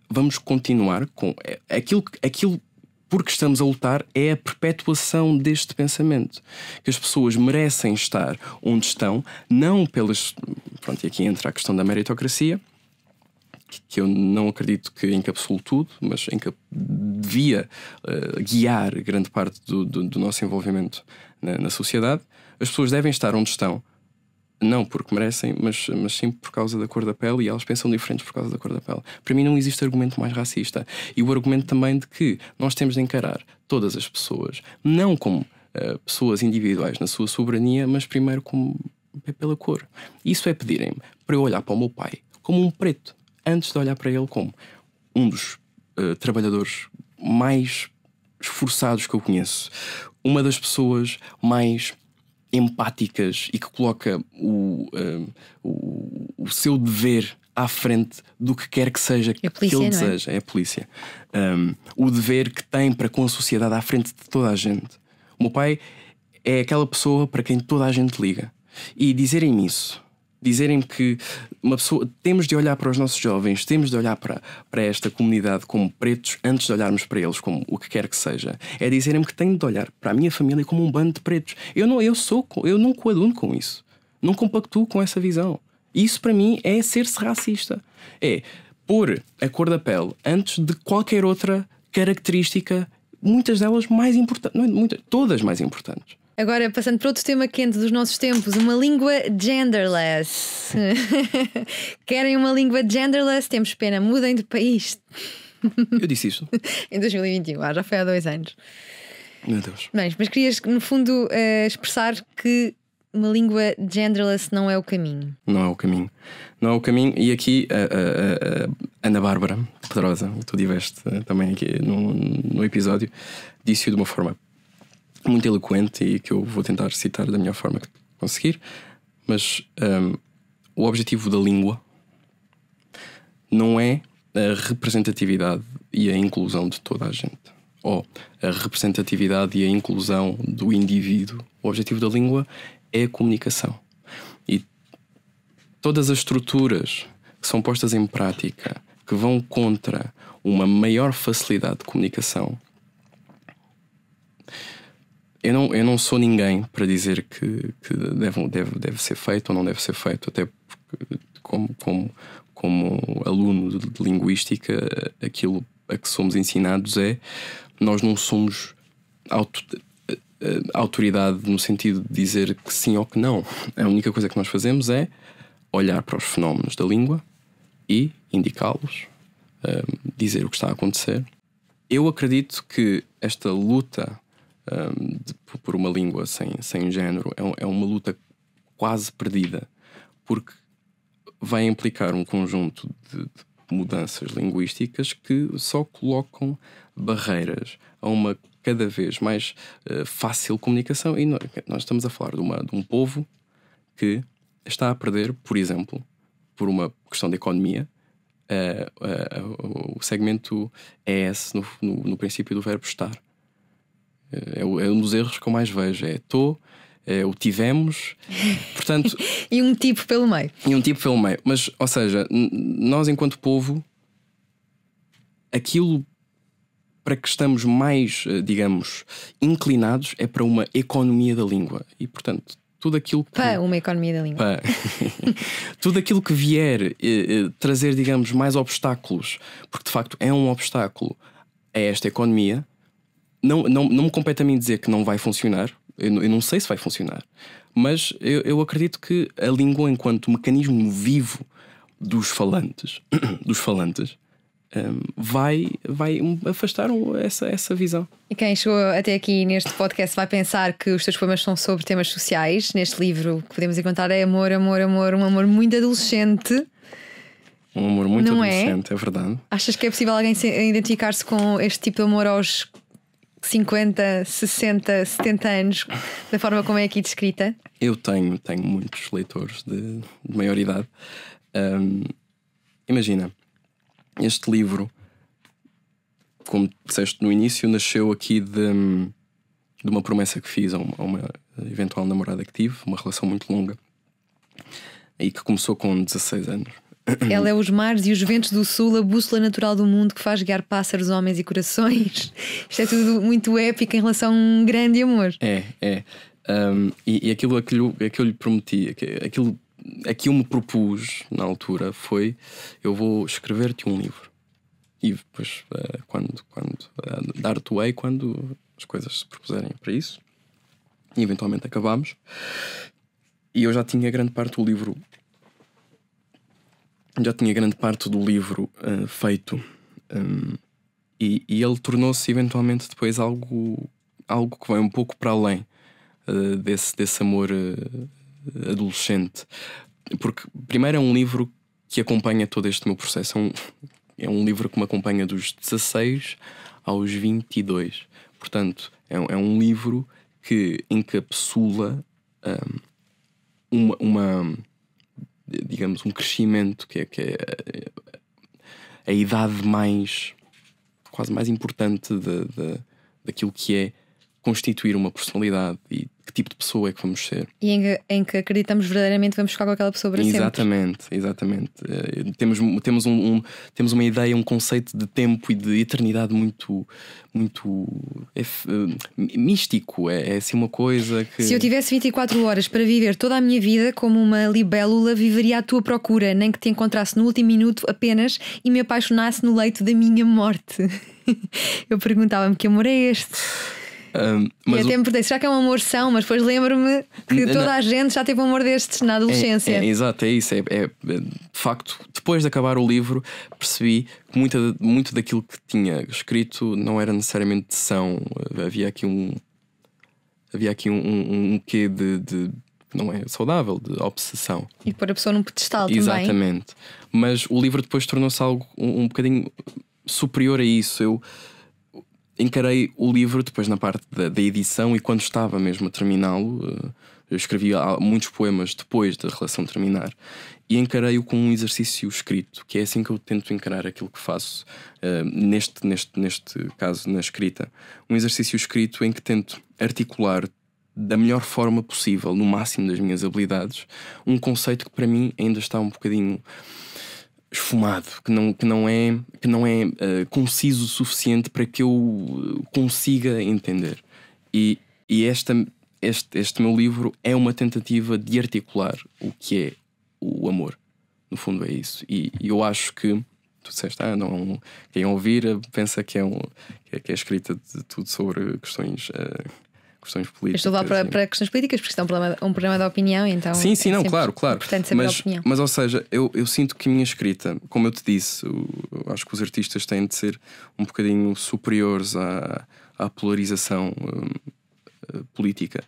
vamos continuar com aquilo porque estamos a lutar é a perpetuação deste pensamento, que as pessoas merecem estar onde estão, não pelas... Pronto, e aqui entra a questão da meritocracia, que eu não acredito que encapsule tudo, mas devia guiar grande parte do nosso envolvimento na sociedade. As pessoas devem estar onde estão, não porque merecem, mas sim por causa da cor da pele, e elas pensam diferentes por causa da cor da pele. Para mim não existe argumento mais racista. E o argumento também de que nós temos de encarar todas as pessoas, não como pessoas individuais na sua soberania, mas primeiro como pela cor. Isso é pedirem-me para eu olhar para o meu pai como um preto, antes de olhar para ele como um dos trabalhadores mais esforçados que eu conheço, uma das pessoas mais empáticas e que coloca o seu dever à frente do que quer que seja que ele deseja. É a polícia. O dever que tem para com a sociedade à frente de toda a gente. O meu pai é aquela pessoa para quem toda a gente liga. E dizerem-me isso, dizerem-me que uma pessoa, temos de olhar para os nossos jovens, temos de olhar para esta comunidade como pretos antes de olharmos para eles como o que quer que seja, é dizerem-me que tenho de olhar para a minha família como um bando de pretos. Eu não coaduno com isso, não compactuo com essa visão. Isso para mim é ser-se racista, é pôr a cor da pele antes de qualquer outra característica, muitas delas mais importantes, todas mais importantes. Agora, passando para outro tema quente dos nossos tempos, uma língua genderless. Querem uma língua genderless? Temos pena, mudem de país. Eu disse isto em 2021, já foi há 2 anos. Meu Deus. Mas querias, no fundo, expressar que uma língua genderless não é o caminho. Não é o caminho. Não é o caminho. E aqui a Ana Bárbara Pedrosa, que tu tiveste também aqui no episódio, disse-o de uma forma muito eloquente e que eu vou tentar citar da melhor forma que conseguir. Mas o objetivo da língua não é a representatividade e a inclusão de toda a gente, ou a representatividade e a inclusão do indivíduo. O objetivo da língua é a comunicação. E todas as estruturas que são postas em prática, que vão contra uma maior facilidade de comunicação. Eu não sou ninguém para dizer que deve ser feito ou não deve ser feito, até porque, como aluno de linguística, aquilo a que somos ensinados é: nós não somos autoridade no sentido de dizer que sim ou que não. A única coisa que nós fazemos é olhar para os fenómenos da língua e indicá-los, dizer o que está a acontecer. Eu acredito que esta luta por uma língua sem género é uma luta quase perdida, porque vai implicar um conjunto mudanças linguísticas que só colocam barreiras a uma cada vez mais fácil comunicação. E nós estamos a falar de um povo que está a perder, por exemplo, por uma questão de economia, o segmento ES no princípio do verbo estar. É um dos erros que eu mais vejo. É o tivemos, portanto. E um tipo pelo meio. Mas, ou seja, nós enquanto povo, aquilo para que estamos mais, digamos, inclinados é para uma economia da língua. E, portanto, tudo aquilo que... Para uma economia da língua. Tudo aquilo que vier trazer, digamos, mais obstáculos, porque de facto é um obstáculo a esta economia, não me compete a mim dizer que não vai funcionar. Eu não sei se vai funcionar, mas eu acredito que a língua, enquanto mecanismo vivo dos falantes, vai afastar essa visão. E quem chegou até aqui neste podcast vai pensar que os teus poemas são sobre temas sociais. Neste livro que podemos encontrar é amor, amor, amor, um amor muito adolescente. Um amor muito não adolescente, é verdade. Achas que é possível alguém identificar-se com este tipo de amor aos 50, 60, 70 anos, da forma como é aqui descrita? Eu tenho muitos leitores de maior idade. Imagina, este livro, como disseste no início, nasceu aqui de uma promessa que fiz a uma eventual namorada que tive, uma relação muito longa, e que começou com 16 anos. Ela é os mares e os ventos do sul, a bússola natural do mundo que faz guiar pássaros, homens e corações. Isto é tudo muito épico em relação a um grande amor. E aquilo que eu lhe prometi, aquilo a que eu me propus na altura foi: eu vou escrever-te um livro. E depois, quando dar-te way, quando as coisas se propuserem para isso, e eventualmente acabámos. E eu já tinha grande parte do livro. Feito. E ele tornou-se eventualmente depois algo que vai um pouco para além desse amor adolescente. Porque, primeiro, é um livro que acompanha todo este meu processo. É um livro que me acompanha dos 16 aos 22. Portanto, é um livro que encapsula digamos, um crescimento que é a idade quase mais importante daquilo que é constituir uma personalidade e que tipo de pessoa é que vamos ser. E em que acreditamos verdadeiramente vamos ficar com aquela pessoa para sempre. Exatamente. Temos uma ideia, um conceito de tempo e de eternidade muito místico. É assim uma coisa que... Se eu tivesse 24 horas para viver toda a minha vida como uma libélula, viveria à tua procura, nem que te encontrasse no último minuto apenas e me apaixonasse no leito da minha morte. Eu perguntava-me: que amor é este? E até me perguntei: será que é um amor são? Mas depois lembro-me que toda a gente já teve um amor destes na adolescência. Exato, é isso. De facto, depois de acabar o livro, percebi que muito daquilo que tinha escrito não era necessariamente são. Havia aqui um quê de não é saudável, de obsessão. E pôr a pessoa num pedestal também. Exatamente. Mas o livro depois tornou-se algo um bocadinho superior a isso. Eu encarei o livro depois na parte da edição, e quando estava mesmo a terminá-lo, eu escrevi muitos poemas depois da relação terminar, e encarei-o como um exercício escrito, que é assim que eu tento encarar aquilo que faço, neste caso na escrita. Um exercício escrito em que tento articular da melhor forma possível, no máximo das minhas habilidades, um conceito que para mim ainda está um bocadinho esfumado, que não é conciso o suficiente para que eu consiga entender. E este meu livro é uma tentativa de articular o que é o amor. No fundo é isso. E eu acho que tu disseste, quem ouvir pensa que é escrita de tudo sobre questões políticas. Eu estou lá para questões políticas, porque isto é um programa de opinião, então. Sim, não, claro. Importante saber a opinião. Mas, ou seja, eu sinto que a minha escrita, como eu te disse, eu acho que os artistas têm de ser um bocadinho superiores à polarização política.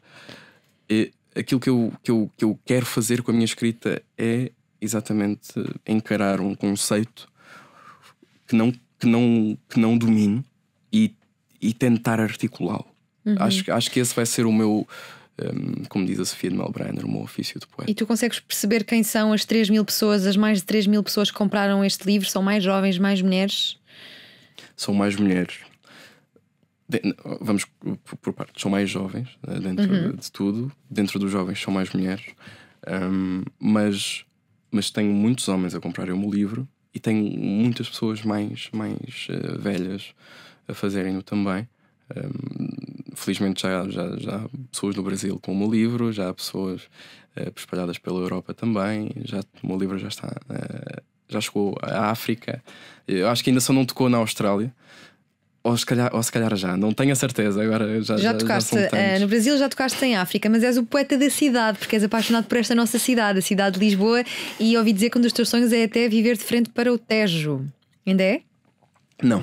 E aquilo que eu quero fazer com a minha escrita é exatamente encarar um conceito que não domino e tentar articulá-lo. Acho que esse vai ser o meu, como diz a Sofia de Melbrenner, o meu ofício de poeta. E tu consegues perceber quem são as 3.000 pessoas, as mais de 3.000 pessoas que compraram este livro? São mais jovens, mais mulheres? São mais mulheres. Vamos por partes. São mais jovens, dentro de tudo. Dentro dos jovens são mais mulheres. Mas tenho muitos homens a comprarem o meu livro e tenho muitas pessoas mais velhas a fazerem-no também. Felizmente já há pessoas no Brasil com o meu livro, já há pessoas espalhadas pela Europa também. O meu livro já chegou à África. Eu acho que ainda só não tocou na Austrália. Ou se calhar já, não tenho a certeza. Agora já tocaste no Brasil, já tocaste em África, mas és o poeta da cidade, porque és apaixonado por esta nossa cidade, a cidade de Lisboa. E ouvi dizer que um dos teus sonhos é até viver de frente para o Tejo. Ainda é? Não.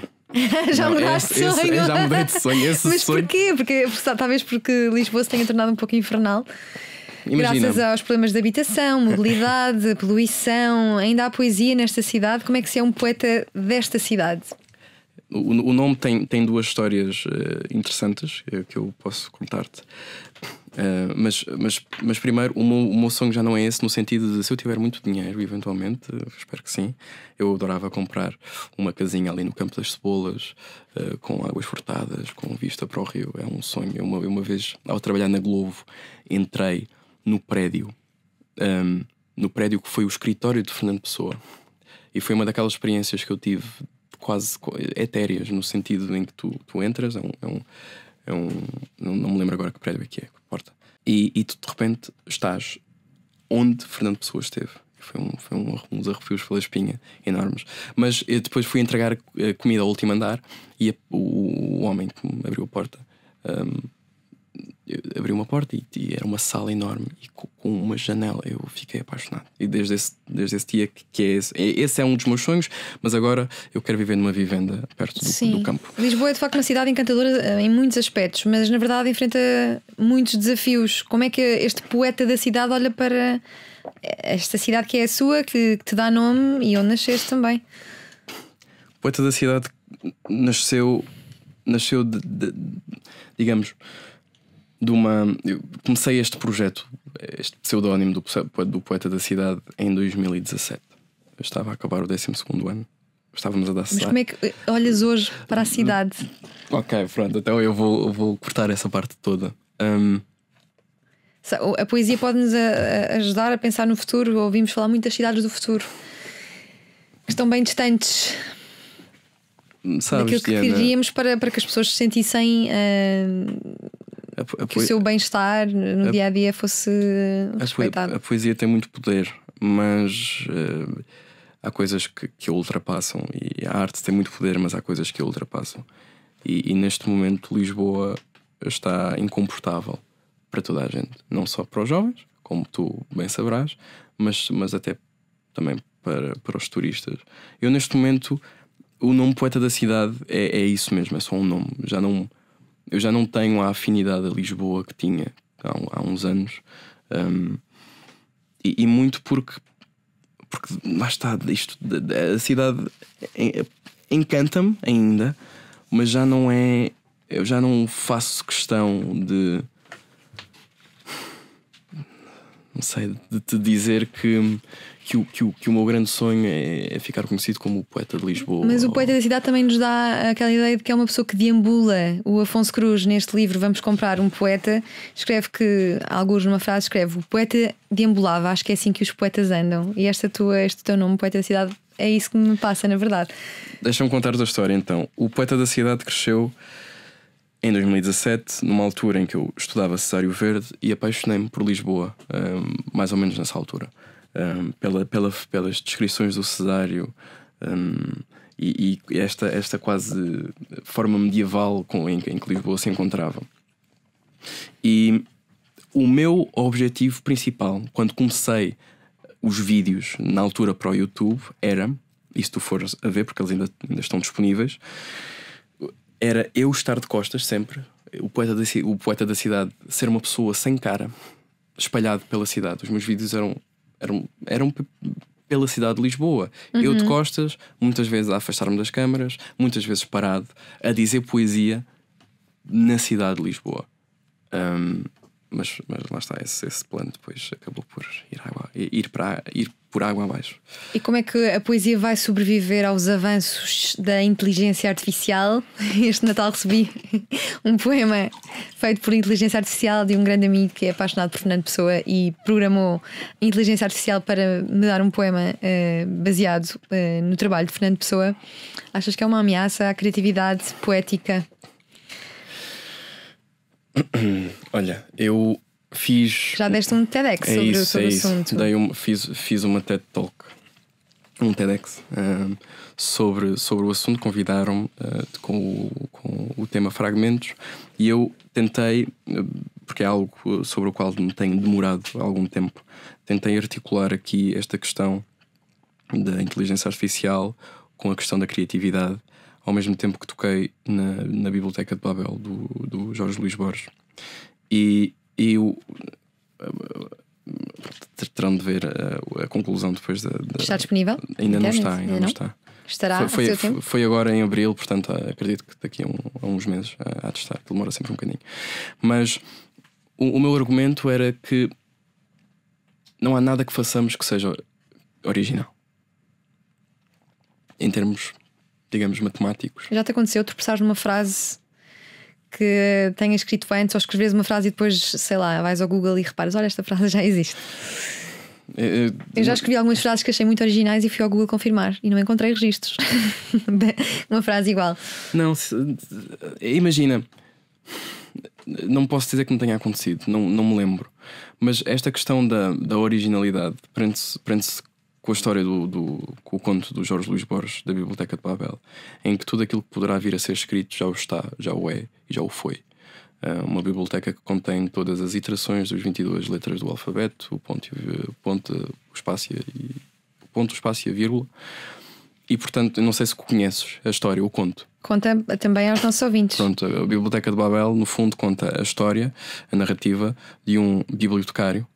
Já mudaste de sonho? Já mudei de sonho. Mas porquê? Porque talvez porque Lisboa se tenha tornado um pouco infernal. Imagina. Graças aos problemas de habitação, mobilidade, poluição. Ainda há poesia nesta cidade. Como é que se é um poeta desta cidade? O nome tem duas histórias interessantes que eu posso contar-te. Mas primeiro, o meu sonho já não é esse, no sentido de, se eu tiver muito dinheiro, eventualmente, espero que sim, eu adorava comprar uma casinha ali no Campo das Cebolas, com águas furtadas, com vista para o rio. É um sonho. Eu uma vez, ao trabalhar na Globo, entrei no prédio que foi o escritório de Fernando Pessoa, e foi uma daquelas experiências que eu tive quase etéreas, no sentido em que tu entras, não me lembro agora que prédio é que porta, e tu de repente estás onde Fernando Pessoa esteve. Foi uns arrepios pela espinha enormes. Mas eu depois fui entregar comida ao último andar e o homem que me abriu a porta abriu uma porta e era uma sala enorme e com uma janela. Eu fiquei apaixonado. E desde esse dia que esse é um dos meus sonhos. Mas agora eu quero viver numa vivenda perto do campo. Lisboa é de facto uma cidade encantadora em muitos aspectos, mas na verdade enfrenta muitos desafios. Como é que este poeta da cidade olha para esta cidade que é a sua, que te dá nome e onde nasceste também? O poeta da cidade nasceu digamos, eu comecei este projeto, este pseudónimo do poeta da cidade, em 2017. Eu estava a acabar o 12º ano. Estávamos a dar Mas como é que olhas hoje para a cidade? Ok, pronto, então eu vou cortar essa parte toda. A poesia pode-nos ajudar a pensar no futuro. Ouvimos falar muito das cidades do futuro, que estão bem distantes, sabes, daquilo que Diana, queríamos para que as pessoas se sentissem que o seu bem-estar no dia a dia fosse respeitado. A poesia tem muito poder, mas há coisas que a ultrapassam, e a arte tem muito poder, mas há coisas que a ultrapassam. E neste momento Lisboa está incomportável para toda a gente, não só para os jovens, como tu bem saberás, mas até também para os turistas. Eu neste momento, o nome poeta da cidade é isso mesmo, é só um nome. Eu já não tenho a afinidade a Lisboa que tinha há uns anos, e muito porque lá está, a cidade encanta-me ainda, mas já não é. Eu já não faço questão de, não sei, de te dizer que o meu grande sonho é ficar conhecido como o poeta de Lisboa. Mas o poeta da cidade também nos dá aquela ideia de que é uma pessoa que deambula. O Afonso Cruz, neste livro Vamos Comprar um Poeta, escreve que, alguns numa frase, escreve: o poeta deambulava, acho que é assim que os poetas andam. E este teu nome, poeta da cidade, é isso que me passa, na verdade. Deixa-me contar-te a história então. O poeta da cidade cresceu em 2017, numa altura em que eu estudava Cesário Verde, e apaixonei-me por Lisboa, mais ou menos nessa altura. Pelas descrições do Cesário, e esta quase forma medieval em que Lisboa se encontrava. E o meu objetivo principal, quando comecei os vídeos na altura para o YouTube, era, e se tu fores a ver, porque eles ainda estão disponíveis, era eu estar de costas sempre, o poeta da cidade ser uma pessoa sem cara, espalhado pela cidade. Os meus vídeos eram pela cidade de Lisboa. Eu de costas, muitas vezes a afastar-me das câmaras, muitas vezes parado, a dizer poesia na cidade de Lisboa. Mas lá está, esse plano depois acabou por ir por água abaixo. E como é que a poesia vai sobreviver aos avanços da inteligência artificial? Este Natal recebi um poema feito por inteligência artificial de um grande amigo que é apaixonado por Fernando Pessoa e programou a inteligência artificial para me dar um poema baseado no trabalho de Fernando Pessoa. Achas que é uma ameaça à criatividade poética? Olha, eu fiz. Já deste um TEDx sobre o assunto. Fiz uma TED Talk, um TEDx sobre o assunto. Convidaram-me com o tema fragmentos e eu tentei, porque é algo sobre o qual me tenho demorado algum tempo, tentei articular aqui esta questão da inteligência artificial com a questão da criatividade, ao mesmo tempo que toquei na Biblioteca de Babel do Jorge Luís Borges. E terão de ver a conclusão depois da. Está disponível? Ainda não está. Estará seu tempo? Foi agora em abril, portanto acredito que daqui a uns meses há de estar. Demora sempre um bocadinho. Mas o meu argumento era que não há nada que façamos que seja original. Em termos, digamos, matemáticos. Já te aconteceu tropeçares numa frase que tenhas escrito antes, ou escreveres uma frase e depois, sei lá, vais ao Google e reparas: olha, esta frase já existe? Eu já escrevi algumas frases que achei muito originais e fui ao Google confirmar e não encontrei registros. Uma frase igual. Não, imagina, não posso dizer que não tenha acontecido, não me lembro. Mas esta questão da originalidade prende-se com a história com o conto do Jorge Luís Borges da Biblioteca de Babel, em que tudo aquilo que poderá vir a ser escrito já o está, já o é e já o foi. Uma biblioteca que contém todas as iterações das 22 letras do alfabeto, o ponto, o espaço e a vírgula. E portanto, não sei se conheces a história, o conto. Conta também aos nossos ouvintes. Pronto, a Biblioteca de Babel, no fundo, conta a história, a narrativa de um bibliotecário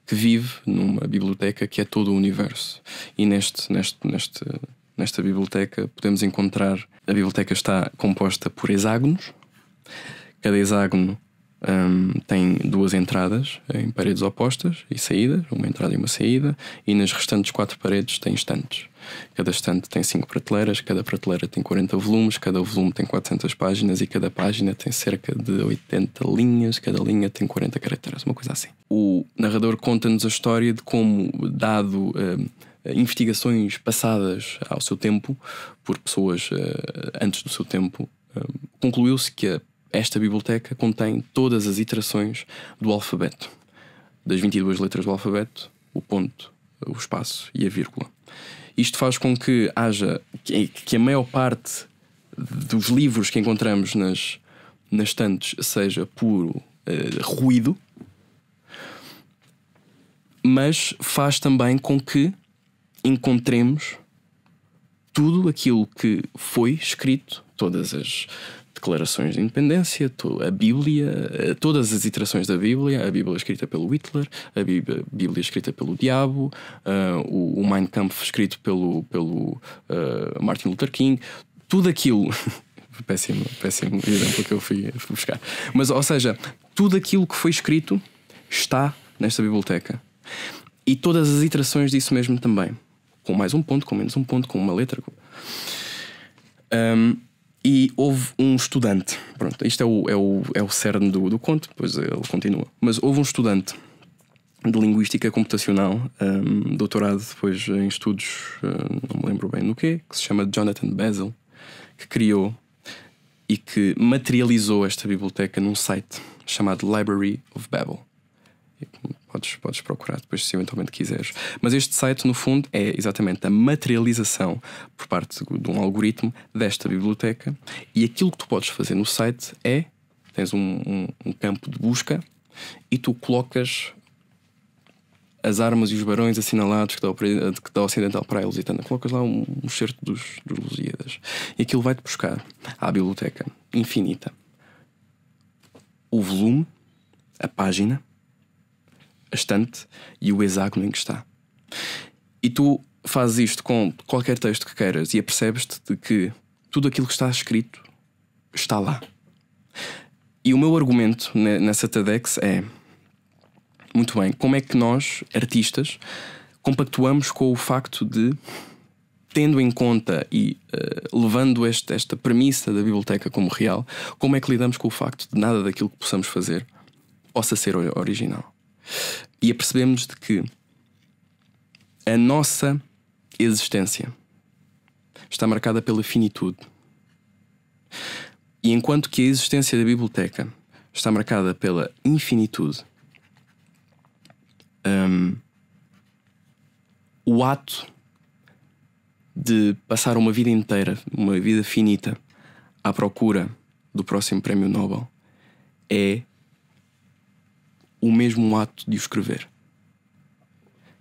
que vive numa biblioteca que é todo o universo. E nesta biblioteca podemos encontrar... A biblioteca está composta por hexágonos. Cada hexágono tem duas entradas em paredes opostas e saídas, uma entrada e uma saída, e nas restantes 4 paredes tem estantes. Cada estante tem 5 prateleiras, cada prateleira tem 40 volumes, cada volume tem 400 páginas e cada página tem cerca de 80 linhas, cada linha tem 40 caracteres, uma coisa assim. O narrador conta-nos a história de como, dado investigações passadas ao seu tempo por pessoas antes do seu tempo, concluiu-se que esta biblioteca contém todas as iterações do alfabeto, das 22 letras do alfabeto, o ponto, o espaço e a vírgula. Isto faz com que haja que a maior parte dos livros que encontramos nas estantes seja puro ruído, mas faz também com que encontremos tudo aquilo que foi escrito, todas as declarações de independência, a Bíblia, todas as iterações da Bíblia, a Bíblia escrita pelo Hitler, a Bíblia escrita pelo Diabo, o Mein Kampf escrito pelo Martin Luther King, tudo aquilo. péssimo exemplo que eu fui buscar. Mas, ou seja, tudo aquilo que foi escrito está nesta biblioteca. E todas as iterações disso mesmo também. Com mais um ponto, com menos um ponto, com uma letra. E houve um estudante, pronto, isto é o cerne do conto, depois ele continua. Mas houve um estudante de linguística computacional, doutorado depois em estudos, não me lembro bem no quê, que se chama Jonathan Basil, que criou e que materializou esta biblioteca num site chamado Library of Babel. Podes procurar depois se eventualmente quiseres. Mas este site, no fundo, é exatamente a materialização por parte de um algoritmo desta biblioteca. E aquilo que tu podes fazer no site é: tens um campo de busca e tu colocas as armas e os barões assinalados que dá o Ocidental para a Lusitana. Colocas lá um excerto dos Lusíadas e aquilo vai-te buscar à biblioteca infinita o volume, a página, a estante e o hexágono em que está. E tu fazes isto com qualquer texto que queiras e apercebes-te de que tudo aquilo que está escrito está lá. E o meu argumento nessa TEDx é: muito bem, como é que nós, artistas, compactuamos com o facto de, tendo em conta e levando esta premissa da biblioteca como real, como é que lidamos com o facto de nada daquilo que possamos fazer possa ser original? E apercebemos de que a nossa existência está marcada pela finitude. E enquanto que a existência da biblioteca está marcada pela infinitude, o ato de passar uma vida inteira, uma vida finita, à procura do próximo prémio Nobel é o mesmo ato de o escrever.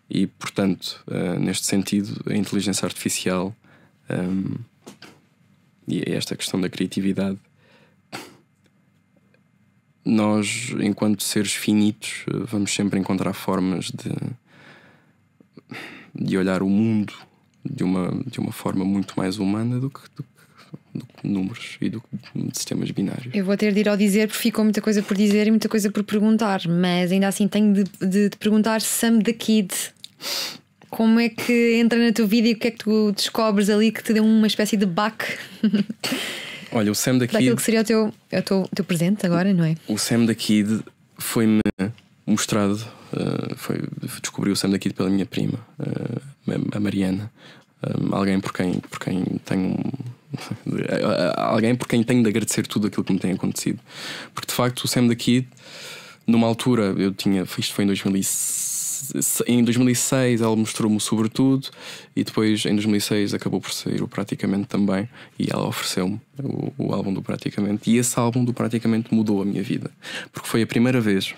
E, portanto, neste sentido, a inteligência artificial e esta questão da criatividade, nós, enquanto seres finitos, vamos sempre encontrar formas de olhar o mundo de uma forma muito mais humana do que números e do que sistemas binários. Eu vou ter de ir ao dizer, porque ficou muita coisa por dizer e muita coisa por perguntar, mas ainda assim tenho de te perguntar: Sam the Kid, como é que entra na tua vida e o que é que tu descobres ali que te deu uma espécie de baque? Olha, o Sam the Kid, daquilo que seria o teu presente agora, não é? O Sam the Kid foi-me mostrado, descobri o Sam the Kid pela minha prima, a Mariana, alguém por quem tenho alguém por quem tenho de agradecer tudo aquilo que me tem acontecido, porque de facto o Sam the Kid, numa altura isto foi em 2006 ela mostrou-me o Sobretudo, e depois em 2006 acabou por sair o Praticamente também, e ela ofereceu-me o álbum do Praticamente, e esse álbum do Praticamente mudou a minha vida, porque foi a primeira vez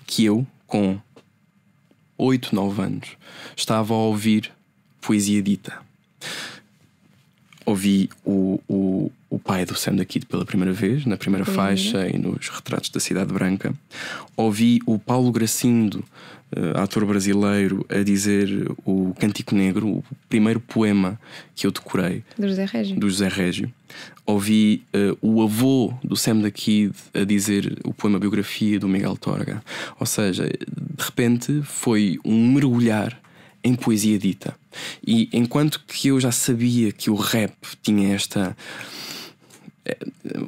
que eu, com 8, 9 anos, estava a ouvir poesia dita. Ouvi o pai do Sam the Kid pela primeira vez, na primeira faixa e nos Retratos da Cidade Branca. Ouvi o Paulo Gracindo, ator brasileiro, a dizer o Cântico Negro, o primeiro poema que eu decorei, do José Régio. Ouvi o avô do Sam the Kid a dizer o poema Biografia do Miguel Torga. Ou seja, de repente foi um mergulhar em poesia dita. E enquanto que eu já sabia que o rap tinha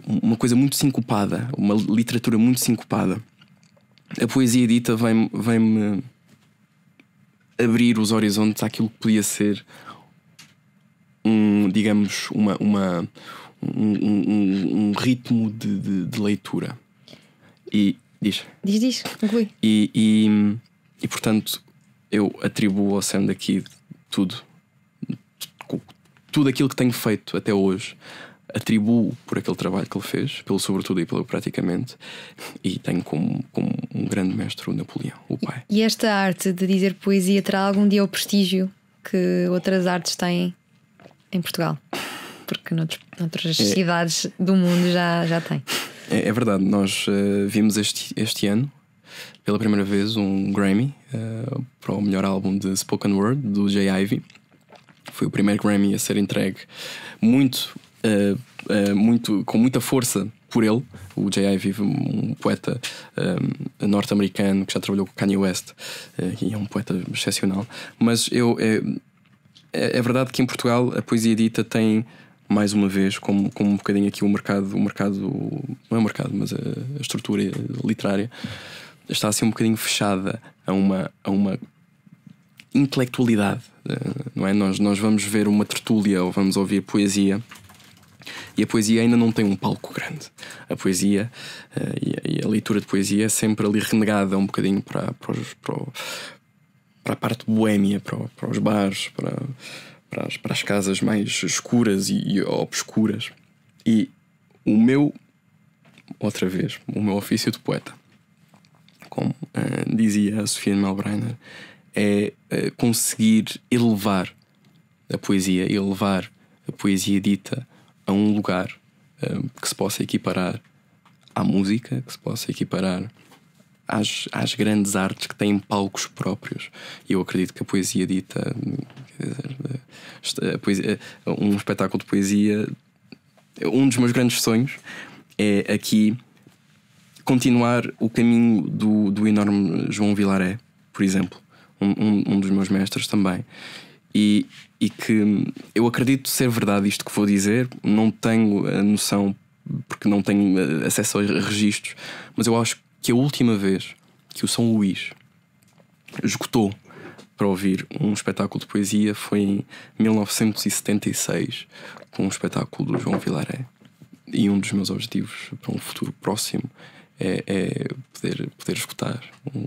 uma coisa muito sincopada, uma literatura muito sincopada, a poesia dita vem-me abrir os horizontes àquilo que podia ser um ritmo de leitura. E diz, conclui. E portanto eu atribuo ao Sam the Kid tudo aquilo que tenho feito até hoje, atribuo por aquele trabalho que ele fez, pelo Sobretudo e pelo Praticamente, e tenho como um grande mestre o Napoleão, o pai. E esta arte de dizer poesia terá algum dia o prestígio que outras artes têm em Portugal? Porque noutras cidades do mundo já tem. É verdade, nós vimos este ano pela primeira vez um Grammy para o melhor álbum de Spoken Word do Jay Ivy. Foi o primeiro Grammy a ser entregue com muita força por ele. O Jay Ivy, um poeta norte-americano que já trabalhou com Kanye West, e é um poeta excepcional. Mas é verdade que em Portugal a poesia dita tem, mais uma vez, como um bocadinho aqui o mercado, não é o mercado, mas a estrutura literária está assim um bocadinho fechada a uma intelectualidade, não é? Nós vamos ver uma tertúlia ou vamos ouvir poesia, e a poesia ainda não tem um palco grande. A poesia e a leitura de poesia é sempre ali renegada um bocadinho para a parte boémia, para os bares, para as casas mais escuras e obscuras. E o meu ofício de poeta, como dizia a Sofia Melbrenner, é conseguir elevar a poesia dita a um lugar que se possa equiparar à música, que se possa equiparar às grandes artes que têm palcos próprios. E eu acredito que a poesia dita, um espetáculo de poesia, um dos meus grandes sonhos é aqui continuar o caminho do enorme João Vilaré, por exemplo, um dos meus mestres também. E que eu acredito ser verdade isto que vou dizer, não tenho a noção porque não tenho acesso aos registros, mas eu acho que a última vez que o São Luís esgotou para ouvir um espetáculo de poesia foi em 1976, com um espetáculo do João Vilaré. E um dos meus objetivos para um futuro próximo é poder escutar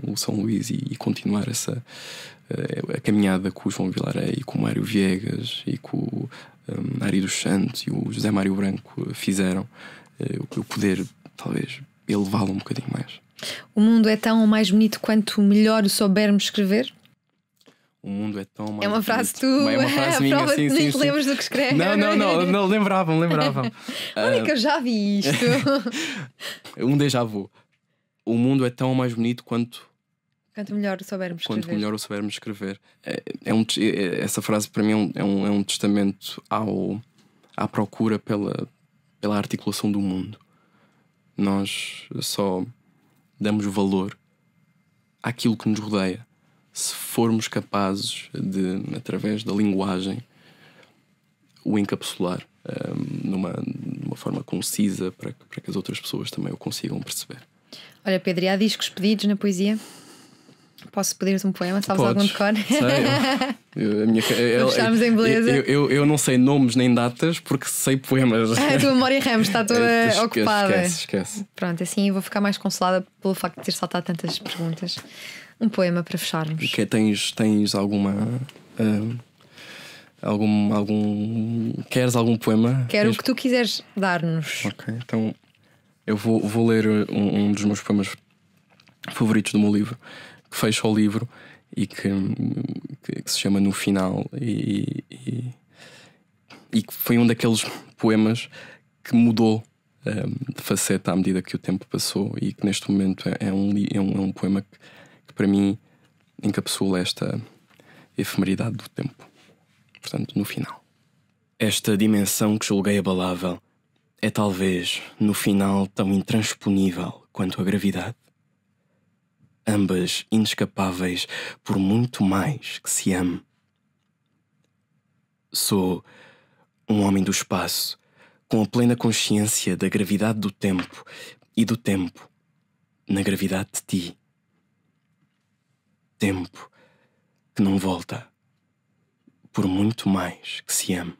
o São Luís e continuar a caminhada com o João Vilaré e com o Mário Viegas e com o Ari dos Santos e o José Mário Branco fizeram. Eu poder talvez elevá-lo um bocadinho mais. O mundo é tão mais bonito quanto melhor o soubermos escrever? O mundo é tão mais É uma frase bonito. tu, é uma frase minha, prova sim, que nem sim, te sim. lembras do que escreves. Não, lembravam. Onde é que eu já vi isto? Um déjà vu. O mundo é tão mais bonito quanto melhor o soubermos escrever. Quanto melhor o soubermos escrever. Essa frase para mim é um testamento à procura pela articulação do mundo. Nós só damos valor àquilo que nos rodeia se formos capazes de, através da linguagem, o encapsular numa forma concisa para que as outras pessoas também o consigam perceber. Olha, Pedro, e há discos pedidos na poesia? Posso pedir-te um poema? Sabes Podes. algum de cor? Sei. Gostarmos em beleza. Eu não sei nomes nem datas porque sei poemas. A tua memória Ramos está toda ocupada. Esquece. Pronto, assim eu vou ficar mais consolada pelo facto de ter saltado tantas perguntas. Um poema para fecharmos. Tens alguma. Queres algum poema? Quero o que tu quiseres dar-nos. Ok, então eu vou ler um dos meus poemas favoritos do meu livro, que fecha o livro e que se chama No Final, e que foi um daqueles poemas que mudou de faceta à medida que o tempo passou, e que neste momento é um poema que para mim encapsula esta efemeridade do tempo. Portanto, no final. Esta dimensão que julguei abalável é talvez, no final, tão intransponível quanto a gravidade. Ambas inescapáveis por muito mais que se ame. Sou um homem do espaço, com a plena consciência da gravidade do tempo e do tempo na gravidade de ti. Tempo que não volta, por muito mais que se ame.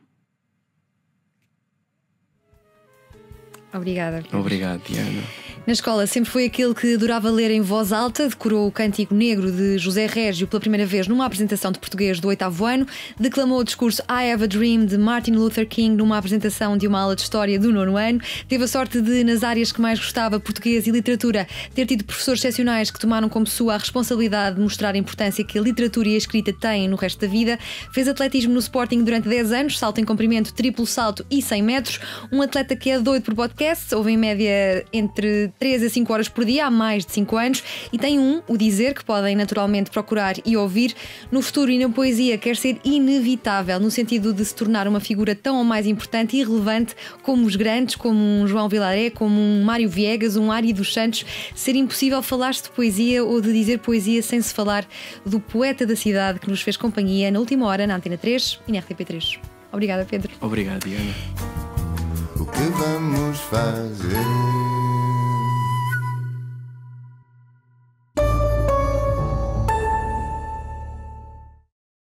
Obrigada, Pedro. Obrigado, Diana. Na escola sempre foi aquele que adorava ler em voz alta, decorou o Cântico Negro de José Régio pela primeira vez numa apresentação de português do 8º ano, declamou o discurso I Have a Dream de Martin Luther King numa apresentação de uma aula de História do 9º ano, teve a sorte de, nas áreas que mais gostava, português e literatura, ter tido professores excepcionais que tomaram como sua a responsabilidade de mostrar a importância que a literatura e a escrita têm no resto da vida, fez atletismo no Sporting durante 10 anos, salto em comprimento, triplo salto e 100 metros, um atleta que é doido por podcasts, ouve em média entre 3 a 5 horas por dia há mais de 5 anos e tem o Dizer, que podem naturalmente procurar e ouvir. No futuro e na poesia quer ser inevitável, no sentido de se tornar uma figura tão ou mais importante e relevante como os grandes, como um João Vilaré, como um Mário Viegas, um Ari dos Santos. Ser impossível falar-se de poesia ou de dizer poesia sem se falar do poeta da cidade que nos fez companhia na última hora na Antena 3 e na RTP3. Obrigada, Pedro. Obrigado, Diana. O que vamos fazer?